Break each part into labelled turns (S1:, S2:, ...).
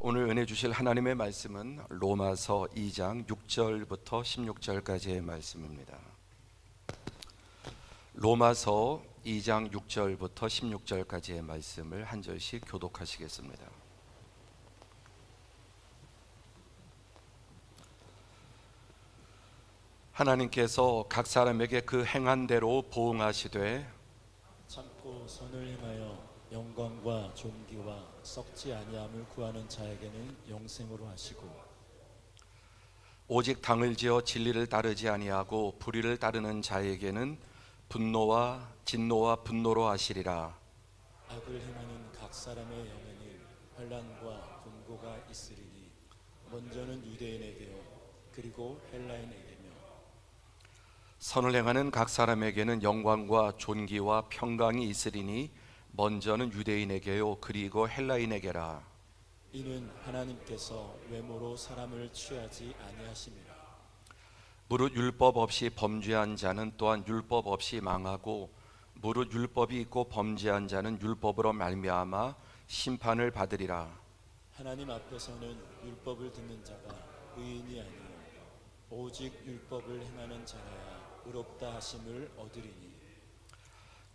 S1: 오늘 은혜 주실 하나님의 말씀은 로마서 2장 6절부터 16절까지의 말씀입니다. 로마서 2장 6절부터 16절까지의 말씀을 한 절씩 교독하시겠습니다. 하나님께서 각 사람에게 그 행한 대로 보응하시되
S2: 참고 선을 행하여 영광과 존귀와 썩지 아니함을 구하는 자에게는 영생으로 하시고,
S1: 오직 당을 지어 진리를 따르지 아니하고 불의를 따르는 자에게는 진노와 분노로 하시리라.
S2: 악을 행하는 각 사람의 영에는 환난과 분고가 있으리니 먼저는 유대인에게요 그리고 헬라인에게며,
S1: 선을 행하는 각 사람에게는 영광과 존귀와 평강이 있으리니 먼저는 유대인에게요 그리고 헬라인에게라.
S2: 이는 하나님께서 외모로 사람을 취하지 아니하심이라.
S1: 무릇 율법 없이 범죄한 자는 또한 율법 없이 망하고 무릇 율법이 있고 범죄한 자는 율법으로 말미암아 심판을 받으리라.
S2: 하나님 앞에서는 율법을 듣는 자가 의인이 아니요 오직 율법을 행하는 자라야 의롭다 하심을 얻으리니,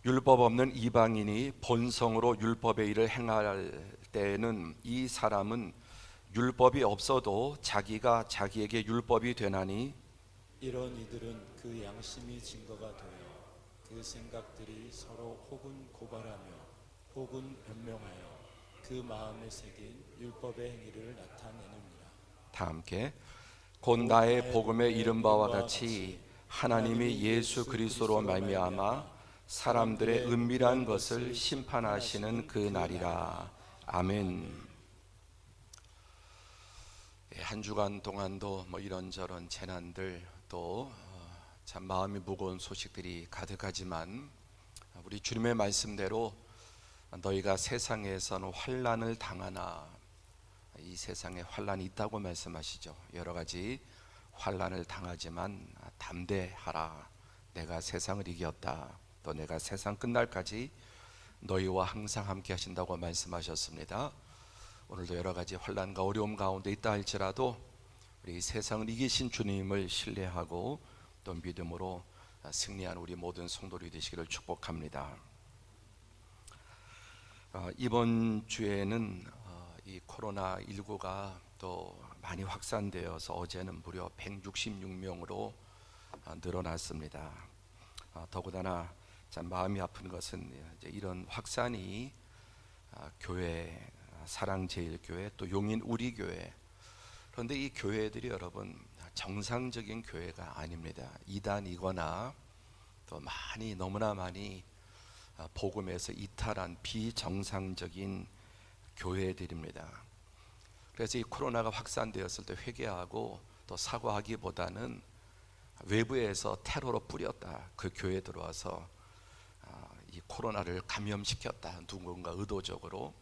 S1: 율법 없는 이방인이 본성으로 율법의 일을 행할 때에는 이 사람은 율법이 없어도 자기가 자기에게 율법이 되나니
S2: 이런 이들은 그 양심이 증거가 되어 그 생각들이 서로 혹은 고발하며 혹은 변명하여 그 마음에 새긴 율법의 행위를 나타내느니라.
S1: 다 함께 곧 나의 복음에 이른 바와 같이 하나님이 예수 그리스도로 말미암아 사람들의 은밀한 것을 심판하시는 그 날이라. 아멘. 한 주간 동안도 이런저런 재난들 또 참 마음이 무거운 소식들이 가득하지만 우리 주님의 말씀대로 너희가 세상에서는 환난을 당하나, 이 세상에 환난이 있다고 말씀하시죠. 여러 가지 환난을 당하지만 담대하라. 내가 세상을 이겼다. 또 내가 세상 끝날까지 너희와 항상 함께 하신다고 말씀하셨습니다. 오늘도 여러 가지 환난과 어려움 가운데 있다 할지라도 우리 세상을 이기신 주님을 신뢰하고 또 믿음으로 승리한 우리 모든 성도들이 되시기를 축복합니다. 이번 주에는 이 코로나19가 또 많이 확산되어서 어제는 무려 166명으로 늘어났습니다. 더군다나 참 마음이 아픈 것은 이제 이런 확산이 교회, 사랑제일교회 또 용인 우리교회, 그런데 이 교회들이 여러분 정상적인 교회가 아닙니다. 이단이거나 또 너무나 많이 복음에서 이탈한 비정상적인 교회들입니다. 그래서 이 코로나가 확산되었을 때 회개하고 또 사과하기보다는 외부에서 테러로 뿌렸다, 그 교회에 들어와서 이 코로나를 감염시켰다, 누군가 의도적으로.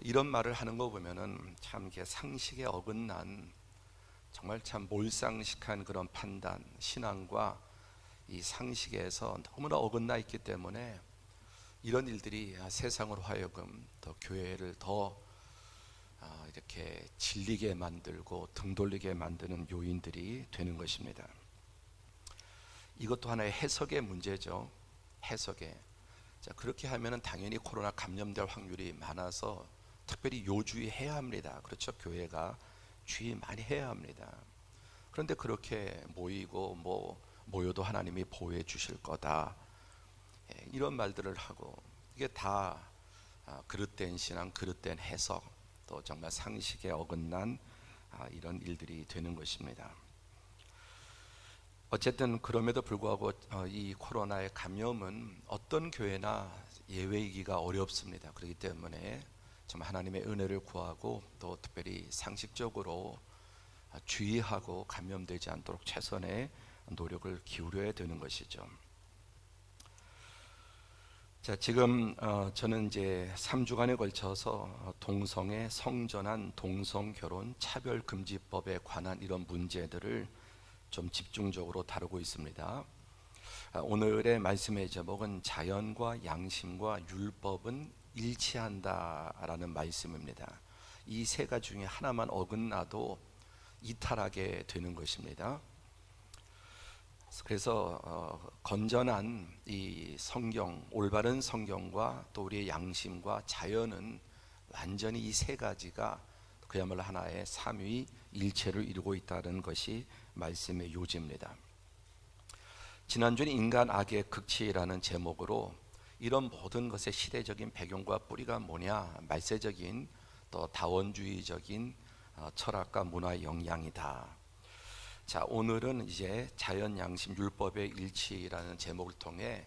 S1: 이런 말을 하는 거 보면은 참 이게 상식에 어긋난 정말 참 몰상식한 그런 판단, 신앙과 이 상식에서 너무나 어긋나 있기 때문에 이런 일들이 세상으로 하여금 더 교회를 더 이렇게 질리게 만들고 등 돌리게 만드는 요인들이 되는 것입니다. 이것도 하나의 해석의 문제죠. 해석에. 그렇게 하면은 당연히 코로나 감염될 확률이 많아서 특별히 요주의해야 합니다. 그렇죠? 교회가 주의 많이 해야 합니다. 그런데 그렇게 모이고 모여도 하나님이 보호해 주실 거다, 이런 말들을 하고, 이게 다 그릇된 신앙, 그릇된 해석, 또 정말 상식에 어긋난 이런 일들이 되는 것입니다. 어쨌든 그럼에도 불구하고 이 코로나의 감염은 어떤 교회나 예외이기가 어렵습니다. 그렇기 때문에 정말 하나님의 은혜를 구하고 또 특별히 상식적으로 주의하고 감염되지 않도록 최선의 노력을 기울여야 되는 것이죠. 지금 저는 이제 3주간에 걸쳐서 동성애, 성전환, 동성결혼, 차별금지법에 관한 이런 문제들을 좀 집중적으로 다루고 있습니다. 오늘의 말씀의 제목은 자연과 양심과 율법은 일치한다라는 말씀입니다. 이 세 가지 중에 하나만 어긋나도 이탈하게 되는 것입니다. 그래서 건전한 이 성경, 올바른 성경과 또 우리의 양심과 자연은 완전히 이 세 가지가 그야말로 하나의 삼위일체를 이루고 있다는 것이 말씀의 요지입니다. 지난주는 인간 악의 극치라는 제목으로 이런 모든 것의 시대적인 배경과 뿌리가 뭐냐, 말세적인 또 다원주의적인 철학과 문화의 영향이다. 자, 오늘은 이제 자연, 양심, 율법의 일치라는 제목을 통해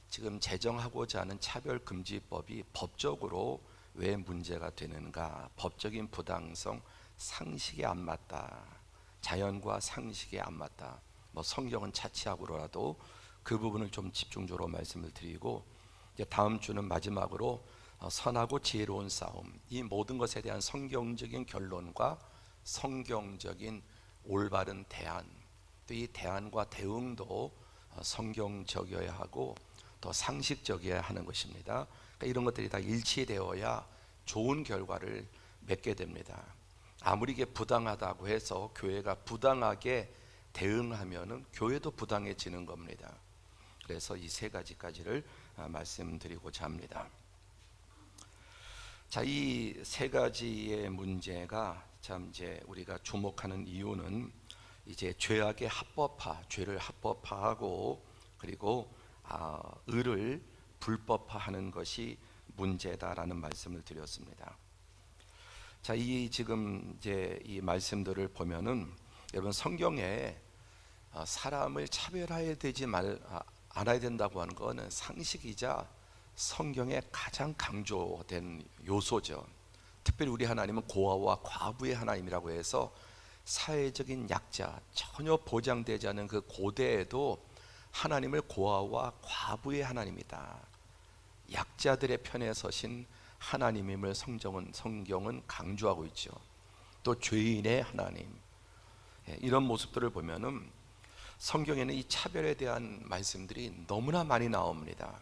S1: 지금 제정하고자 하는 차별금지법이 법적으로 왜 문제가 되는가, 법적인 부당성, 상식에 안 맞다, 자연과 상식에 안 맞다, 뭐 성경은 차치하고라도 그 부분을 좀 집중적으로 말씀을 드리고, 이제 다음 주는 마지막으로 선하고 지혜로운 싸움, 이 모든 것에 대한 성경적인 결론과 성경적인 올바른 대안, 또 이 대안과 대응도 성경적이어야 하고 또 상식적이어야 하는 것입니다. 그러니까 이런 것들이 다 일치되어야 좋은 결과를 맺게 됩니다. 아무리 이게 부당하다고 해서 교회가 부당하게 대응하면은 교회도 부당해지는 겁니다. 그래서 이 세 가지까지를 말씀드리고자 합니다. 자, 이 세 가지의 문제가 참 이제 우리가 주목하는 이유는 이제 죄악의 합법화, 죄를 합법화하고 그리고 의를 불법화하는 것이 문제다라는 말씀을 드렸습니다. 자, 이 지금 이제 이 말씀들을 보면은 여러분 성경에 사람을 차별해야 되지 않아야 된다고 하는 것은 상식이자 성경의 가장 강조된 요소죠. 특별히 우리 하나님은 고아와 과부의 하나님이라고 해서 사회적인 약자, 전혀 보장되지 않은 그 고대에도 하나님을 고아와 과부의 하나님이다, 약자들의 편에 서신 하나님임을 성경은 강조하고 있죠. 또 죄인의 하나님, 이런 모습들을 보면은 성경에는 이 차별에 대한 말씀들이 너무나 많이 나옵니다.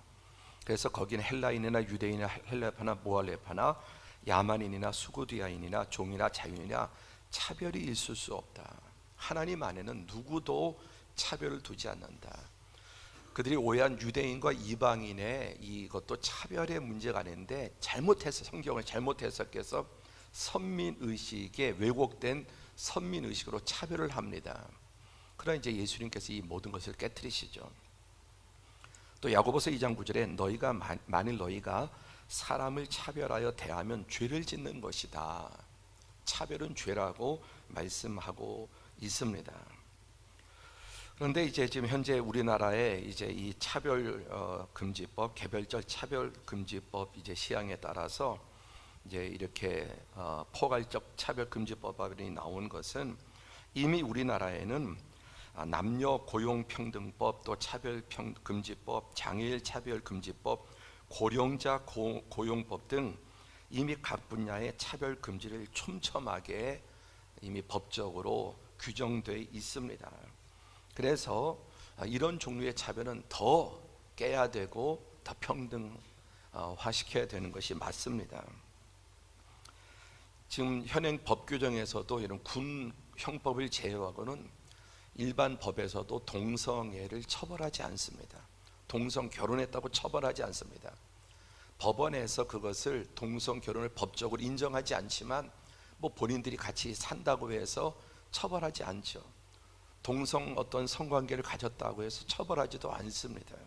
S1: 그래서 거기는 헬라인이나 유대인이나 헬라파나 모할레파나 야만인이나 수구디아인이나 종이나 자유인이나 차별이 있을 수 없다. 하나님 안에는 누구도 차별을 두지 않는다. 그들이 오해한 유대인과 이방인의 이것도 차별의 문제가 아닌데 잘못해서 성경을 잘못 해석해서 선민의식에 왜곡된 선민의식으로 차별을 합니다. 그러나 이제 예수님께서 이 모든 것을 깨트리시죠. 또 야고보서 2장 9절에 너희가 만일 너희가 사람을 차별하여 대하면 죄를 짓는 것이다. 차별은 죄라고 말씀하고 있습니다. 그런데 이제 지금 현재 우리나라에 이제 이 차별 금지법, 개별적 차별 금지법 이제 시행에 따라서 이제 이렇게 포괄적 차별 금지법이 나온 것은 이미 우리나라에는 남녀 고용평등법, 또 차별금지법, 장애인 차별금지법, 고령자 고용법 등 이미 각 분야의 차별금지를 촘촘하게 이미 법적으로 규정되어 있습니다. 그래서 이런 종류의 차별은 더 깨야 되고 더 평등화시켜야 되는 것이 맞습니다. 지금 현행 법 규정에서도 이런 군 형법을 제외하고는 일반 법에서도 동성애를 처벌하지 않습니다. 동성 결혼했다고 처벌하지 않습니다. 법원에서 그것을 동성 결혼을 법적으로 인정하지 않지만 뭐 본인들이 같이 산다고 해서 처벌하지 않죠. 동성 어떤 성관계를 가졌다고 해서 처벌하지도 않습니다.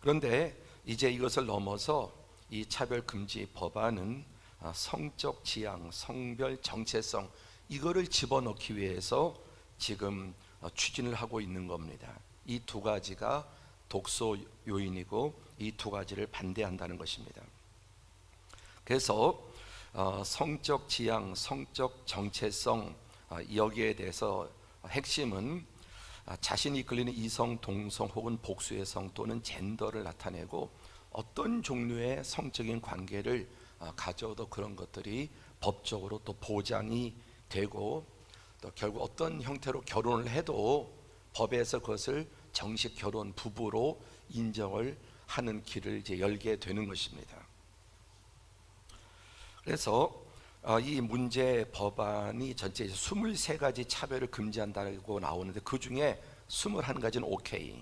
S1: 그런데 이제 이것을 넘어서 이 차별금지 법안은 성적 지향, 성별 정체성 이거를 집어넣기 위해서 지금 추진을 하고 있는 겁니다. 이 두 가지가 독소 요인이고 이 두 가지를 반대한다는 것입니다. 그래서 성적 지향, 성적 정체성 여기에 대해서 핵심은 자신이 이끌리는 이성, 동성 혹은 복수의 성 또는 젠더를 나타내고 어떤 종류의 성적인 관계를 가져도 그런 것들이 법적으로 또 보장이 되고 또 결국 어떤 형태로 결혼을 해도 법에서 그것을 정식 결혼 부부로 인정을 하는 길을 이제 열게 되는 것입니다. 그래서 이 문제 법안이 전체 23가지 차별을 금지한다고 나오는데 그 중에 21가지는 오케이.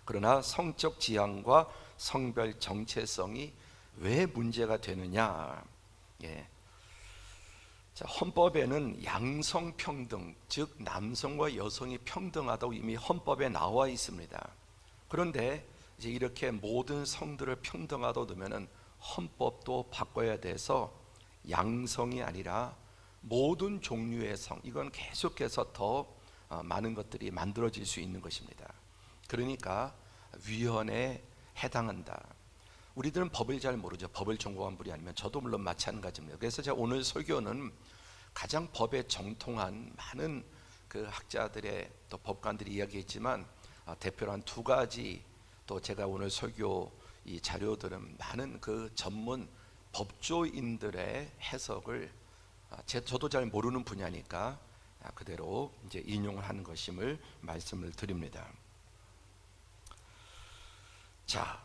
S1: 그러나 성적 지향과 성별 정체성이 왜 문제가 되느냐? 예. 자, 헌법에는 양성평등, 즉 남성과 여성이 평등하다고 이미 헌법에 나와 있습니다. 그런데 이제 이렇게 모든 성들을 평등하다고 두면은 헌법도 바꿔야 돼서 양성이 아니라 모든 종류의 성, 이건 계속해서 더 많은 것들이 만들어질 수 있는 것입니다. 그러니까 위헌에 해당한다. 우리들은 법을 잘 모르죠. 법을 전공한 분이 아니면 저도 물론 마찬가지입니다. 그래서 제가 오늘 설교는 가장 법에 정통한 많은 그 학자들의 또 법관들이 이야기했지만 대표로 한 2가지, 또 제가 오늘 설교 이 자료들은 많은 그 전문 법조인들의 해석을 저도 잘 모르는 분야니까 그대로 이제 인용을 하는 것임을 말씀을 드립니다. 자,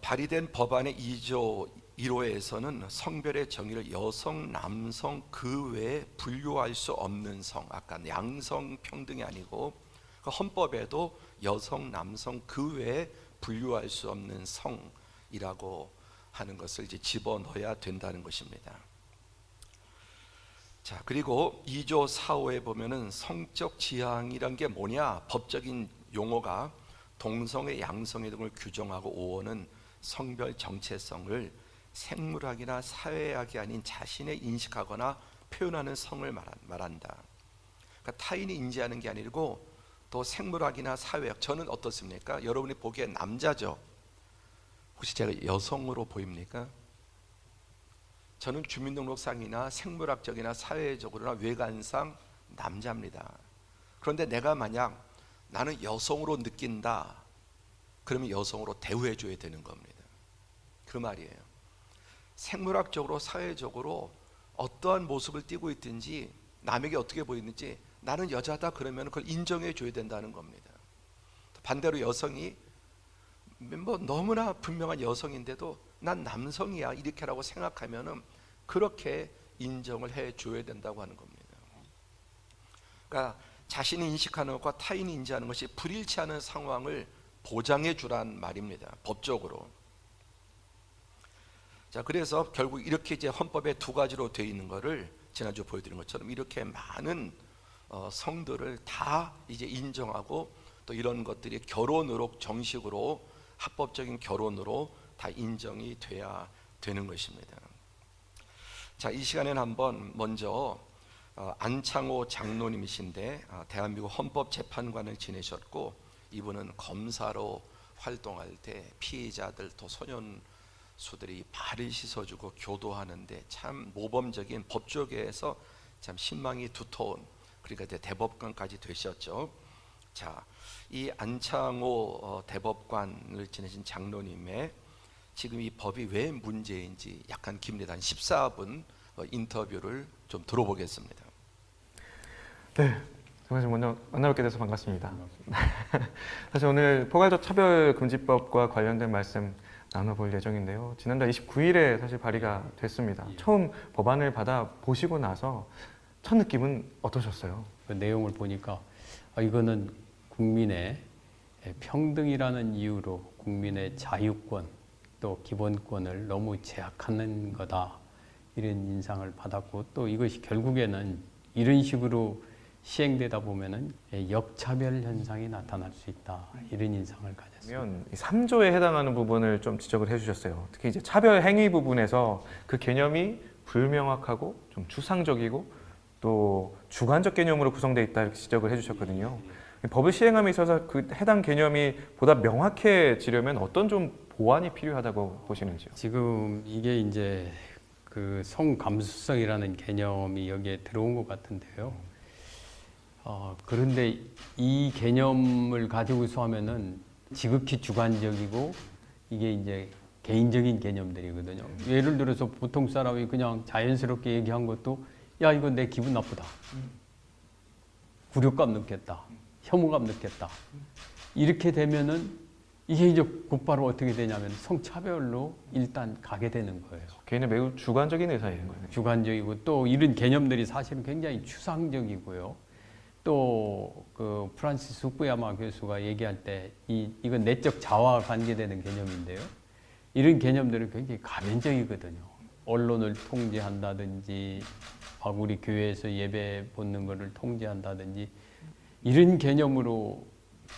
S1: 발의된 법안의 2조 1호에서는 성별의 정의를 여성, 남성 그 외에 분류할 수 없는 성, 아까 양성 평등이 아니고 그 헌법에도 여성, 남성 그 외에 분류할 수 없는 성이라고 하는 것을 이제 집어넣어야 된다는 것입니다. 자, 그리고 2조 4호에 보면은 성적 지향이란 게 뭐냐? 법적인 용어가 동성애, 양성애 등을 규정하고 5호는 성별 정체성을 생물학이나 사회학이 아닌 자신의 인식하거나 표현하는 성을 말한다. 그러니까 타인이 인지하는 게 아니고 또 생물학이나 사회학, 저는 어떻습니까? 여러분이 보기에 남자죠? 혹시 제가 여성으로 보입니까? 저는 주민등록상이나 생물학적이나 사회적으로나 외관상 남자입니다. 그런데 내가 만약 나는 여성으로 느낀다, 그러면 여성으로 대우해 줘야 되는 겁니다. 그 말이에요. 생물학적으로 사회적으로 어떠한 모습을 띠고 있든지 남에게 어떻게 보이는지 나는 여자다 그러면 그걸 인정해 줘야 된다는 겁니다. 반대로 여성이 뭐 너무나 분명한 여성인데도 난 남성이야 이렇게라고 생각하면은 그렇게 인정을 해 줘야 된다고 하는 겁니다. 그러니까 자신이 인식하는 것과 타인이 인지하는 것이 불일치하는 상황을 보장해 주란 말입니다. 법적으로. 자, 그래서 결국 이렇게 이제 헌법에 2가지로 되어 있는 것을 지난주 보여드린 것처럼 이렇게 많은 성들을 다 이제 인정하고 또 이런 것들이 결혼으로 정식으로 합법적인 결혼으로 다 인정이 돼야 되는 것입니다. 자, 이 시간에는 한번 먼저 안창호 장로님이신데 대한민국 헌법재판관을 지내셨고 이분은 검사로 활동할 때 피해자들 또 소년수들이 발을 씻어주고 교도하는데 참 모범적인 법조계에서 참 신망이 두터운, 그러니까 대법관까지 되셨죠. 자, 이 안창호 대법관을 지내신 장로님의 지금 이 법이 왜 문제인지 약간 깁니다. 한 14분 인터뷰를 좀 들어보겠습니다.
S3: 네, 정말 먼저 만나뵙게 돼서 반갑습니다. 사실 오늘 포괄적 차별금지법과 관련된 말씀 나눠볼 예정인데요. 지난달 29일에 사실 발의가 됐습니다. 처음 법안을 받아 보시고 나서 첫 느낌은 어떠셨어요?
S4: 그 내용을 보니까 이거는 국민의 평등이라는 이유로 국민의 자유권 또 기본권을 너무 제약하는 거다, 이런 인상을 받았고, 또 이것이 결국에는 이런 식으로 시행되다 보면은 역차별 현상이 나타날 수 있다, 이런 인상을 가졌습니다.
S3: 3조에 해당하는 부분을 좀 지적을 해주셨어요. 특히 이제 차별 행위 부분에서 그 개념이 불명확하고 좀 추상적이고 또 주관적 개념으로 구성되어 있다, 이렇게 지적을 해주셨거든요. 법을 시행함에 있어서 그 해당 개념이 보다 명확해지려면 어떤 좀 보완이 필요하다고 보시는지요?
S4: 지금 이게 이제 그 성감수성이라는 개념이 여기에 들어온 것 같은데요. 그런데 이 개념을 가지고서 하면은 지극히 주관적이고 이게 이제 개인적인 개념들이거든요. 예를 들어서 보통 사람이 그냥 자연스럽게 얘기한 것도 야, 이건 내 기분 나쁘다, 굴욕감 느꼈다, 혐오감 느꼈다, 이렇게 되면은 이게 이제 곧바로 어떻게 되냐면 성차별로 일단 가게 되는 거예요.
S3: 개인의 매우 주관적인 의사인 거예요.
S4: 주관적이고 또 이런 개념들이 사실은 굉장히 추상적이고요. 또 그 프란시스 후쿠야마 교수가 얘기할 때 이건 내적 자아와 관계되는 개념인데요. 이런 개념들은 굉장히 가변적이거든요. 언론을 통제한다든지 우리 교회에서 예배 보는 것을 통제한다든지 이런 개념으로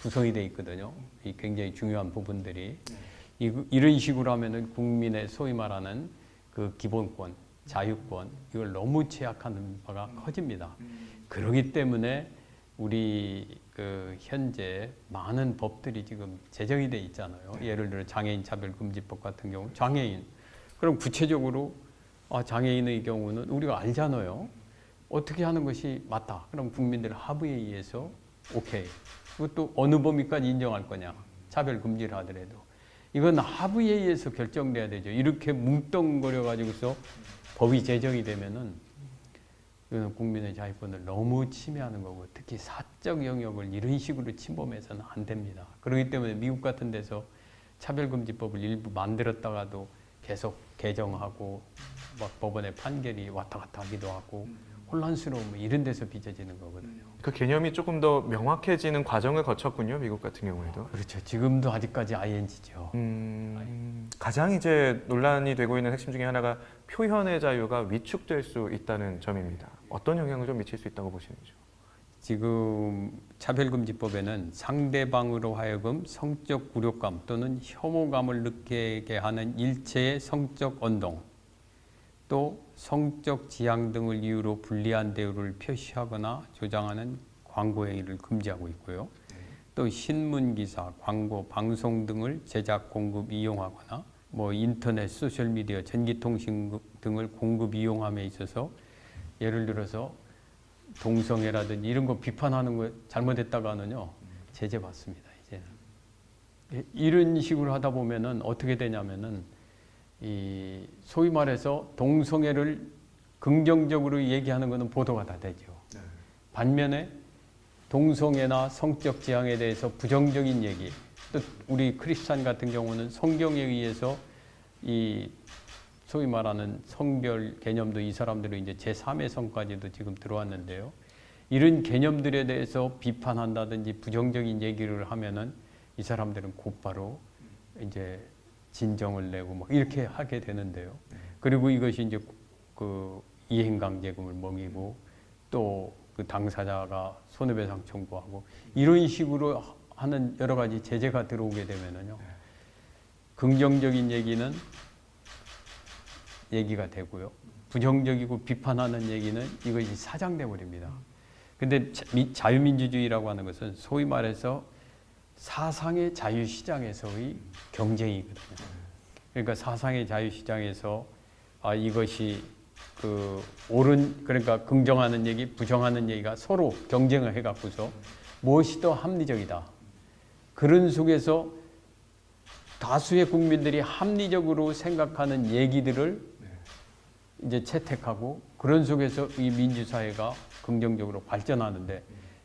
S4: 구성이 되어 있거든요. 이 굉장히 중요한 부분들이 이런 식으로 하면은 국민의 소위 말하는 그 기본권, 자유권 이걸 너무 제약하는 바가 커집니다. 그렇기 때문에 우리 그 현재 많은 법들이 지금 제정이 돼 있잖아요. 예를 들어 장애인 차별금지법 같은 경우 장애인 그럼 구체적으로 장애인의 경우는 우리가 알잖아요. 어떻게 하는 것이 맞다. 그럼 국민들 합의에 의해서 오케이. 그것도 어느 범위까지 인정할 거냐. 차별 금지를 하더라도. 이건 합의에 의해서 결정돼야 되죠. 이렇게 뭉뚱거려 가지고서 법이 제정이 되면은 이건 국민의 자유권을 너무 침해하는 거고 특히 사적 영역을 이런 식으로 침범해서는 안 됩니다. 그렇기 때문에 미국 같은 데서 차별금지법을 일부 만들었다가도 계속 개정하고 막 법원의 판결이 왔다 갔다 하기도 하고 혼란스러움 이런 데서 빚어지는 거거든요.
S3: 그 개념이 조금 더 명확해지는 과정을 거쳤군요. 미국 같은 경우에도.
S4: 그렇죠. 지금도 아직까지 ING죠.
S3: 가장 이제 논란이 되고 있는 핵심 중에 하나가 표현의 자유가 위축될 수 있다는 점입니다. 어떤 영향을 좀 미칠 수 있다고 보시는지요?
S4: 지금 차별금지법에는 상대방으로 하여금 성적 굴욕감 또는 혐오감을 느끼게 하는 일체의 성적 언동, 또 성적 지향 등을 이유로 불리한 대우를 표시하거나 조장하는 광고 행위를 금지하고 있고요. 또 신문 기사, 광고, 방송 등을 제작, 공급, 이용하거나 인터넷, 소셜 미디어, 전기통신 등을 공급, 이용함에 있어서 예를 들어서 동성애라든지 이런 거 비판하는 거 잘못했다가는요 제재받습니다. 이제는 이런 식으로 하다 보면은 어떻게 되냐면은 이 소위 말해서 동성애를 긍정적으로 얘기하는 것은 보도가 다 되죠. 반면에 동성애나 성적 지향에 대해서 부정적인 얘기, 또 우리 크리스찬 같은 경우는 성경에 의해서 이 소위 말하는 성별 개념도 이 사람들은 이제 제3의 성까지도 지금 들어왔는데요. 이런 개념들에 대해서 비판한다든지 부정적인 얘기를 하면은 이 사람들은 곧바로 이제 진정을 내고 막 이렇게 하게 되는데요. 그리고 이것이 이제 그 이행강제금을 먹이고 또 그 당사자가 손해배상 청구하고 이런 식으로 하는 여러 가지 제재가 들어오게 되면은요. 긍정적인 얘기는 얘기가 되고요. 부정적이고 비판하는 얘기는 이것이 사장돼 버립니다. 근데 자유민주주의라고 하는 것은 소위 말해서 사상의 자유시장에서의 경쟁이거든요. 그러니까 사상의 자유시장에서 이것이 그 옳은 그러니까 긍정하는 얘기, 부정하는 얘기가 서로 경쟁을 해갖고서 무엇이 더 합리적이다. 그런 속에서 다수의 국민들이 합리적으로 생각하는 얘기들을 이제 채택하고 그런 속에서 이 민주사회가 긍정적으로 발전하는데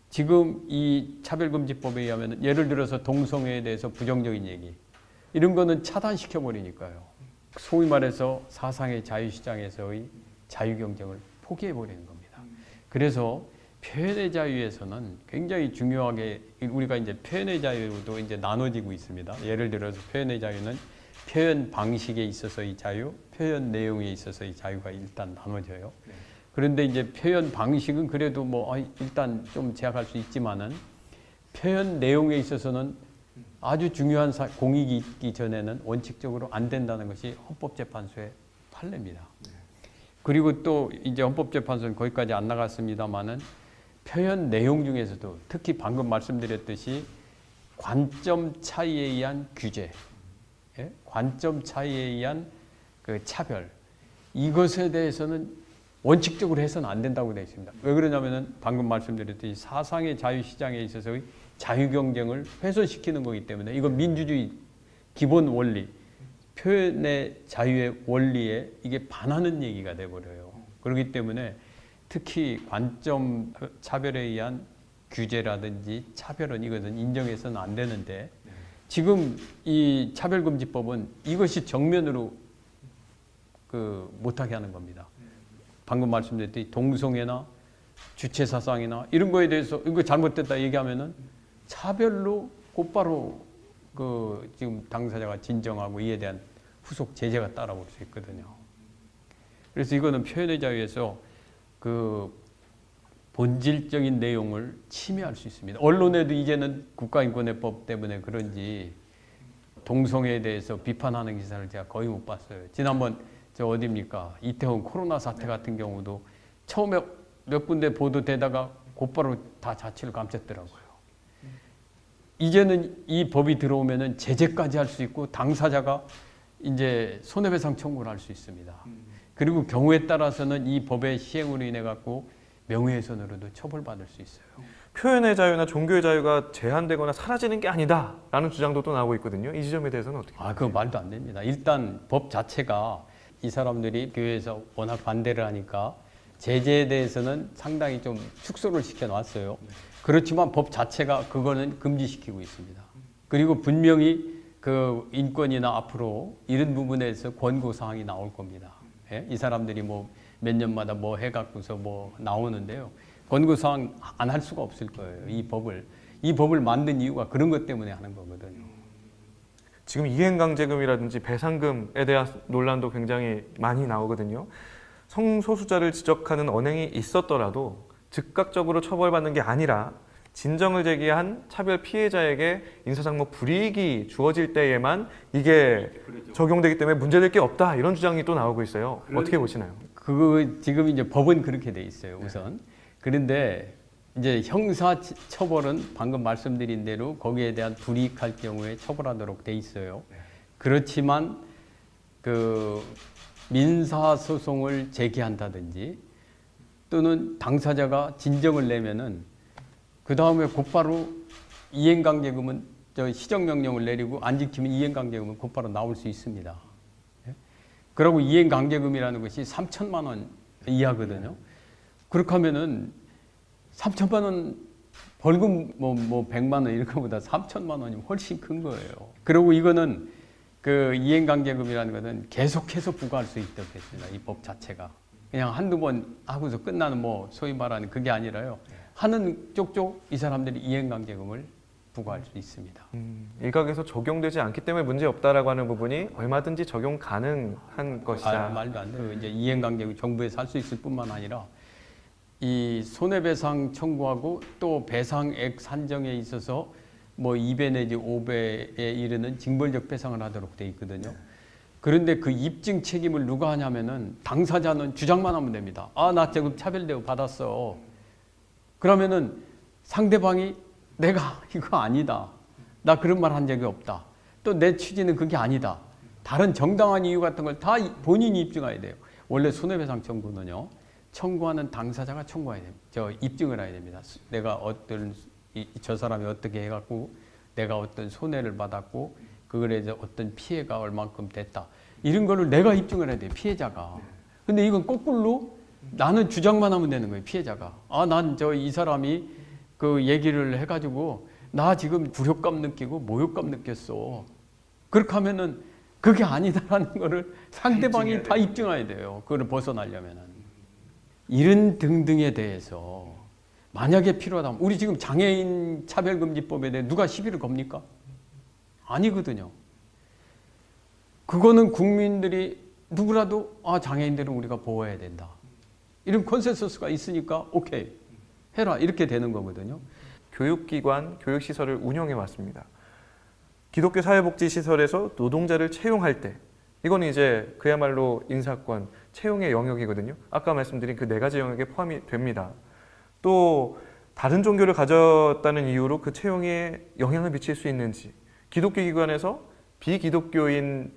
S4: 지금 이 차별금지법에 의하면 예를 들어서 동성애에 대해서 부정적인 얘기 이런 거는 차단시켜 버리니까요. 소위 말해서 사상의 자유시장에서의 자유경쟁을 포기해 버리는 겁니다. 그래서 표현의 자유에서는 굉장히 중요하게 우리가 이제 표현의 자유도 이제 나눠지고 있습니다. 예를 들어서 표현의 자유는 표현 방식에 있어서의 자유, 표현 내용에 있어서의 자유가 일단 나눠져요. 그런데 이제 표현 방식은 그래도 일단 좀 제약할 수 있지만은 표현 내용에 있어서는 아주 중요한 공익이 있기 전에는 원칙적으로 안 된다는 것이 헌법재판소의 판례입니다. 그리고 또 이제 헌법재판소는 거기까지 안 나갔습니다만은 표현 내용 중에서도 특히 방금 말씀드렸듯이 관점 차이에 의한 규제, 관점 차이에 의한 그 차별 이것에 대해서는 원칙적으로 해서는 안 된다고 되어 있습니다. 왜 그러냐면은 방금 말씀드렸듯이 사상의 자유시장에 있어서의 자유경쟁을 훼손시키는 거기 때문에 이건 민주주의 기본 원리, 표현의 자유의 원리에 이게 반하는 얘기가 돼버려요. 그렇기 때문에 특히 관점 차별에 의한 규제라든지 차별은 이것은 인정해서는 안 되는데 지금 이 차별금지법은 이것이 정면으로 못하게 하는 겁니다. 방금 말씀드렸듯이 동성애나 주체사상이나 이런 거에 대해서 이거 잘못됐다 얘기하면은 차별로 곧바로 지금 당사자가 진정하고 이에 대한 후속 제재가 따라올 수 있거든요. 그래서 이거는 표현의 자유에서 본질적인 내용을 침해할 수 있습니다. 언론에도 이제는 국가인권의법 때문에 그런지 동성애에 대해서 비판하는 기사를 제가 거의 못 봤어요. 지난번 어디입니까? 이태원 코로나 사태 같은 경우도 처음에 몇 군데 보도되다가 곧바로 다 자취를 감췄더라고요. 이제는 이 법이 들어오면은 제재까지 할 수 있고 당사자가 이제 손해배상 청구를 할 수 있습니다. 그리고 경우에 따라서는 이 법의 시행으로 인해 갖고 명예훼손으로도 처벌받을 수 있어요.
S3: 표현의 자유나 종교의 자유가 제한되거나 사라지는 게 아니다라는 주장도 또 나오고 있거든요. 이 지점에 대해서는 어떻게 생각하세요?
S4: 그거 말도 안 됩니다. 일단 법 자체가 이 사람들이 교회에서 워낙 반대를 하니까 제재에 대해서는 상당히 좀 축소를 시켜놨어요. 그렇지만 법 자체가 그거는 금지시키고 있습니다. 그리고 분명히 인권이나 앞으로 이런 부분에서 권고사항이 나올 겁니다. 예? 이 사람들이 몇 년마다 해갖고서 나오는데요. 권고사항 안 할 수가 없을 거예요. 이 법을 만든 이유가 그런 것 때문에 하는 거거든요.
S3: 지금 이행강제금이라든지 배상금에 대한 논란도 굉장히 많이 나오거든요. 성소수자를 지적하는 언행이 있었더라도 즉각적으로 처벌받는 게 아니라 진정을 제기한 차별 피해자에게 인사상목 불이익이 주어질 때에만 이게 적용되기 때문에 문제될 게 없다, 이런 주장이 또 나오고 있어요. 어떻게 보시나요?
S4: 지금 이제 법은 그렇게 돼 있어요, 우선. 그런데 이제 형사 처벌은 방금 말씀드린 대로 거기에 대한 불이익할 경우에 처벌하도록 돼 있어요. 그렇지만 민사 소송을 제기한다든지 또는 당사자가 진정을 내면은 그 다음에 곧바로 이행강제금은 시정명령을 내리고 안 지키면 이행강제금은 곧바로 나올 수 있습니다. 그리고 이행강제금이라는 것이 3천만 원 이하거든요. 그렇게 하면은 3천만 원 벌금 100만 원 이런 것보다 3천만 원이면 훨씬 큰 거예요. 그리고 이거는 이행강제금이라는 것은 계속해서 부과할 수 있다고 했습니다. 이 법 자체가. 그냥 한두 번 하고서 끝나는 소위 말하는 그게 아니라요. 하는 쪽쪽 이 사람들이 이행강제금을 부과할 수 있습니다.
S3: 일각에서 적용되지 않기 때문에 문제 없다라고 하는 부분이 얼마든지 적용 가능한 것이다.
S4: 말도 안 돼요. 이제 이행강제금 정부에서 할 수 있을 뿐만 아니라 이 손해배상 청구하고 또 배상액 산정에 있어서 2배 내지 5배에 이르는 징벌적 배상을 하도록 돼 있거든요. 그런데 그 입증 책임을 누가 하냐면은 당사자는 주장만 하면 됩니다. 나 지금 차별대우 받았어. 그러면은 상대방이 내가 이거 아니다. 나 그런 말 한 적이 없다. 또 내 취지는 그게 아니다. 다른 정당한 이유 같은 걸 다 본인이 입증해야 돼요. 원래 손해배상 청구는요. 청구하는 당사자가 청구해야 됩니다. 입증을 해야 됩니다. 내가 저 사람이 어떻게 해갖고 내가 어떤 손해를 받았고 그거에 대해서 어떤 피해가 얼만큼 됐다. 이런 거를 내가 입증을 해야 돼요. 피해자가. 근데 이건 거꾸로 나는 주장만 하면 되는 거예요. 피해자가. 난 이 사람이 얘기를 해가지고 나 지금 굴욕감 느끼고 모욕감 느꼈어. 그렇게 하면은 그게 아니다라는 거를 상대방이 다 입증해야 돼요. 그걸 벗어나려면은. 이런 등등에 대해서 만약에 필요하다면 우리 지금 장애인 차별금지법에 대해 누가 시비를 겁니까? 아니거든요. 그거는 국민들이 누구라도 장애인들은 우리가 보호해야 된다. 이런 컨센서스가 있으니까 오케이 해라 이렇게 되는 거거든요.
S3: 교육기관, 교육시설을 운영해 왔습니다. 기독교 사회복지시설에서 노동자를 채용할 때 이거는 이제 그야말로 인사권, 채용의 영역이거든요. 아까 말씀드린 그 4가지 영역에 포함이 됩니다. 또 다른 종교를 가졌다는 이유로 그 채용에 영향을 미칠 수 있는지, 기독교 기관에서 비기독교인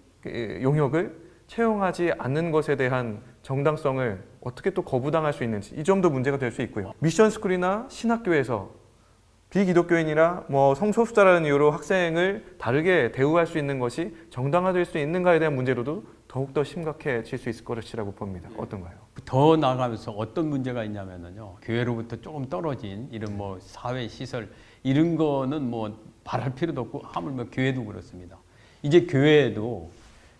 S3: 용역을 채용하지 않는 것에 대한 정당성을 어떻게 또 거부당할 수 있는지, 이 점도 문제가 될 수 있고요. 미션스쿨이나 신학교에서 비기독교인이라 성소수자라는 이유로 학생을 다르게 대우할 수 있는 것이 정당화될 수 있는가에 대한 문제로도 더욱더 심각해질 수 있을 것이라고 봅니다. 어떤가요?
S4: 더 나아가면서 어떤 문제가 있냐면요. 교회로부터 조금 떨어진 이런 사회 시설 이런 거는 말할 필요도 없고 하물며 교회도 그렇습니다. 이제 교회에도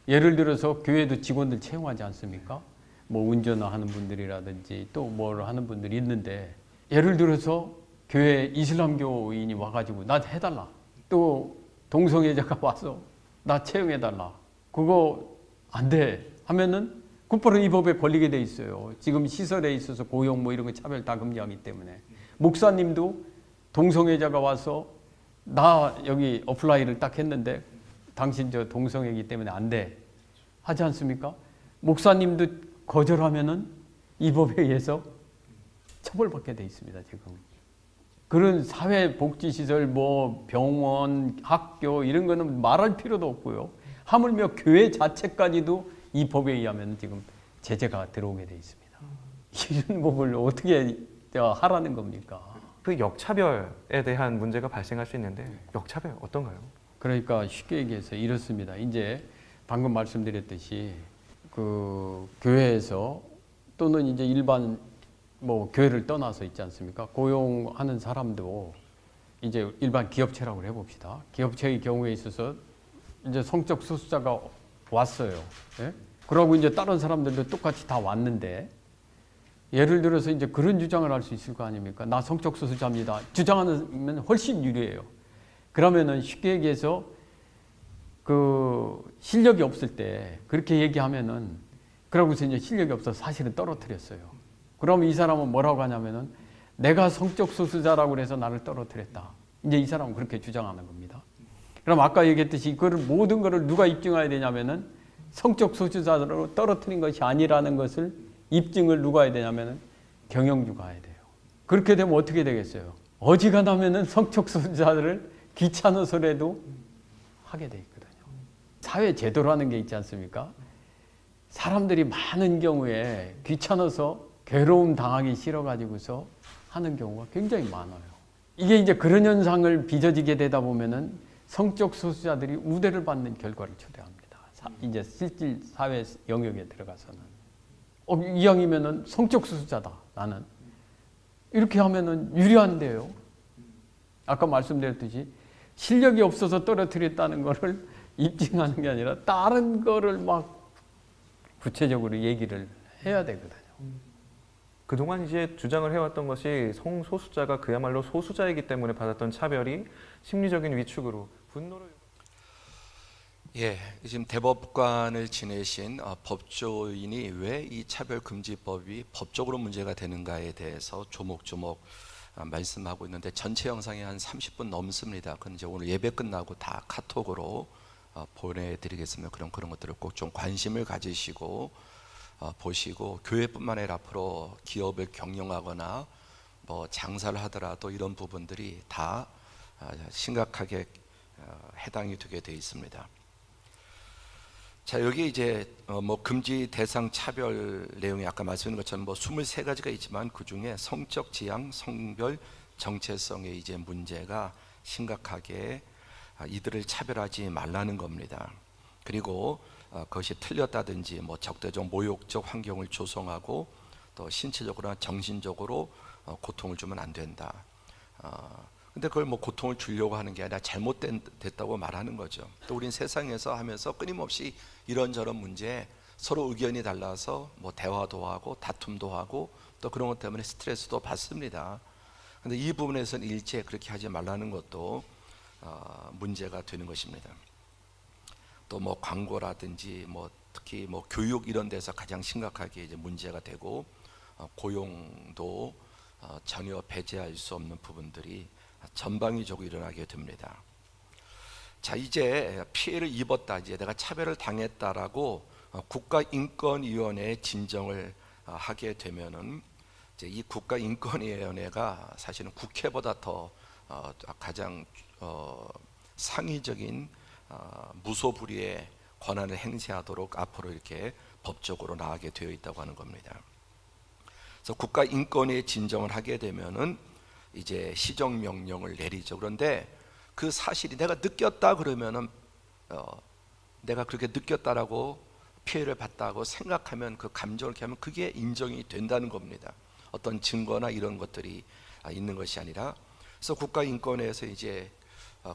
S4: 예를 들어서 교회도 직원들 채용하지 않습니까? 뭐 운전하는 분들이라든지 또 뭘 하는 분들이 있는데 예를 들어서 교회 이슬람교인이 와가지고 나 해달라. 또 동성애자가 와서 나 채용해달라. 그거 안 돼 하면은 곧바로 이 법에 걸리게 돼 있어요. 지금 시설에 있어서 고용 뭐 이런 거 차별 다 금지하기 때문에. 목사님도 동성애자가 와서 나 여기 어플라이를 딱 했는데 당신 저 동성애이기 때문에 안 돼. 하지 않습니까? 목사님도 거절하면은 이 법에 의해서 처벌받게 돼 있습니다, 지금. 그런 사회복지시설, 뭐 병원, 학교 이런 거는 말할 필요도 없고요. 하물며 교회 자체까지도 이 법에 의하면 지금 제재가 들어오게 돼 있습니다. 이런 법을 어떻게 하라는 겁니까?
S3: 그 역차별에 대한 문제가 발생할 수 있는데 역차별 어떤가요?
S4: 그러니까 쉽게 얘기해서 이렇습니다. 이제 방금 말씀드렸듯이 그 교회에서 또는 이제 일반 뭐 교회를 떠나서 있지 않습니까? 고용하는 사람도 이제 일반 기업체라고 해봅시다. 기업체의 경우에 있어서 이제 성적 소수자가 왔어요. 예? 그러고 이제 다른 사람들도 똑같이 다 왔는데 예를 들어서 이제 그런 주장을 할 수 있을 거 아닙니까? 나 성적 소수자입니다. 주장하면 훨씬 유리해요. 그러면은 쉽게 얘기해서 그 실력이 없을 때 그렇게 얘기하면은 그러고서 이제 실력이 없어서 사실은 떨어뜨렸어요. 그러면 이 사람은 뭐라고 하냐면은 내가 성적 소수자라고 해서 나를 떨어뜨렸다. 이제 이 사람은 그렇게 주장하는 겁니다. 그럼 아까 얘기했듯이 그걸 모든 것을 누가 입증해야 되냐면은 성적 소수자로 떨어뜨린 것이 아니라는 것을 입증을 누가 해야 되냐면은 경영주가 해야 돼요. 그렇게 되면 어떻게 되겠어요? 어지간하면은 성적 소수자들을 귀찮아서라도 하게 돼 있거든요. 사회 제도라는 게 있지 않습니까? 사람들이 많은 경우에 귀찮아서 괴로움 당하기 싫어가지고서 하는 경우가 굉장히 많아요. 이게 이제 그런 현상을 빚어지게 되다 보면은 성적 소수자들이 우대를 받는 결과를 초래합니다. 이제 실질 사회 영역에 들어가서는 이왕이면은 성적 소수자다 나는 이렇게 하면은 유리한데요. 아까 말씀드렸듯이 실력이 없어서 떨어뜨렸다는 거를 입증하는 게 아니라 다른 거를 막 구체적으로 얘기를 해야 되거든요.
S3: 그동안 이제 주장을 해왔던 것이 성소수자가 그야말로 소수자이기 때문에 받았던 차별이 심리적인 위축으로 분노를
S1: 예, 지금 대법관을 지내신 법조인이 왜 이 차별금지법이 법적으로 문제가 되는가에 대해서 조목조목 말씀하고 있는데 전체 영상이 한 30분 넘습니다. 그건 이제 오늘 예배 끝나고 다 카톡으로 보내드리겠습니다. 그런 것들을 꼭 좀 관심을 가지시고 보시고 교회뿐만 아니라 앞으로 기업을 경영하거나 뭐 장사를 하더라도 이런 부분들이 다 심각하게 해당이 되게 되어 있습니다. 자, 여기 이제 뭐 금지 대상 차별 내용이 아까 말씀드린 것처럼 뭐 23가지가 있지만 그 중에 성적 지향, 성별 정체성의 이제 문제가 심각하게 이들을 차별하지 말라는 겁니다. 그리고 그것이 틀렸다든지 뭐 적대적 모욕적 환경을 조성하고 또 신체적으로나 정신적으로 고통을 주면 안 된다. 근데 그걸 뭐 고통을 주려고 하는 게 아니라 잘못됐다고 말하는 거죠. 또 우린 세상에서 하면서 끊임없이 이런저런 문제에 서로 의견이 달라서 뭐 대화도 하고 다툼도 하고 또 그런 것 때문에 스트레스도 받습니다. 근데 이 부분에서는 일체 그렇게 하지 말라는 것도 문제가 되는 것입니다. 또 뭐 광고라든지 뭐 특히 뭐 교육 이런 데서 가장 심각하게 이제 문제가 되고 고용도 전혀 배제할 수 없는 부분들이 전방위적으로 일어나게 됩니다. 자, 이제 피해를 입었다, 이제 내가 차별을 당했다라고 국가인권위원회에 진정을 하게 되면은 이제 이 국가인권위원회가 사실은 국회보다 더 가장 상위적인 무소불위의 권한을 행사하도록 앞으로 이렇게 법적으로 나가게 되어 있다고 하는 겁니다. 그래서 국가인권위에 진정을 하게 되면은 이제 시정명령을 내리죠. 그런데 그 사실이 내가 느꼈다 그러면은 내가 그렇게 느꼈다라고 피해를 봤다고 생각하면 그 감정을 이렇게 하면 그게 인정이 된다는 겁니다. 어떤 증거나 이런 것들이 있는 것이 아니라. 그래서 국가인권위에서 이제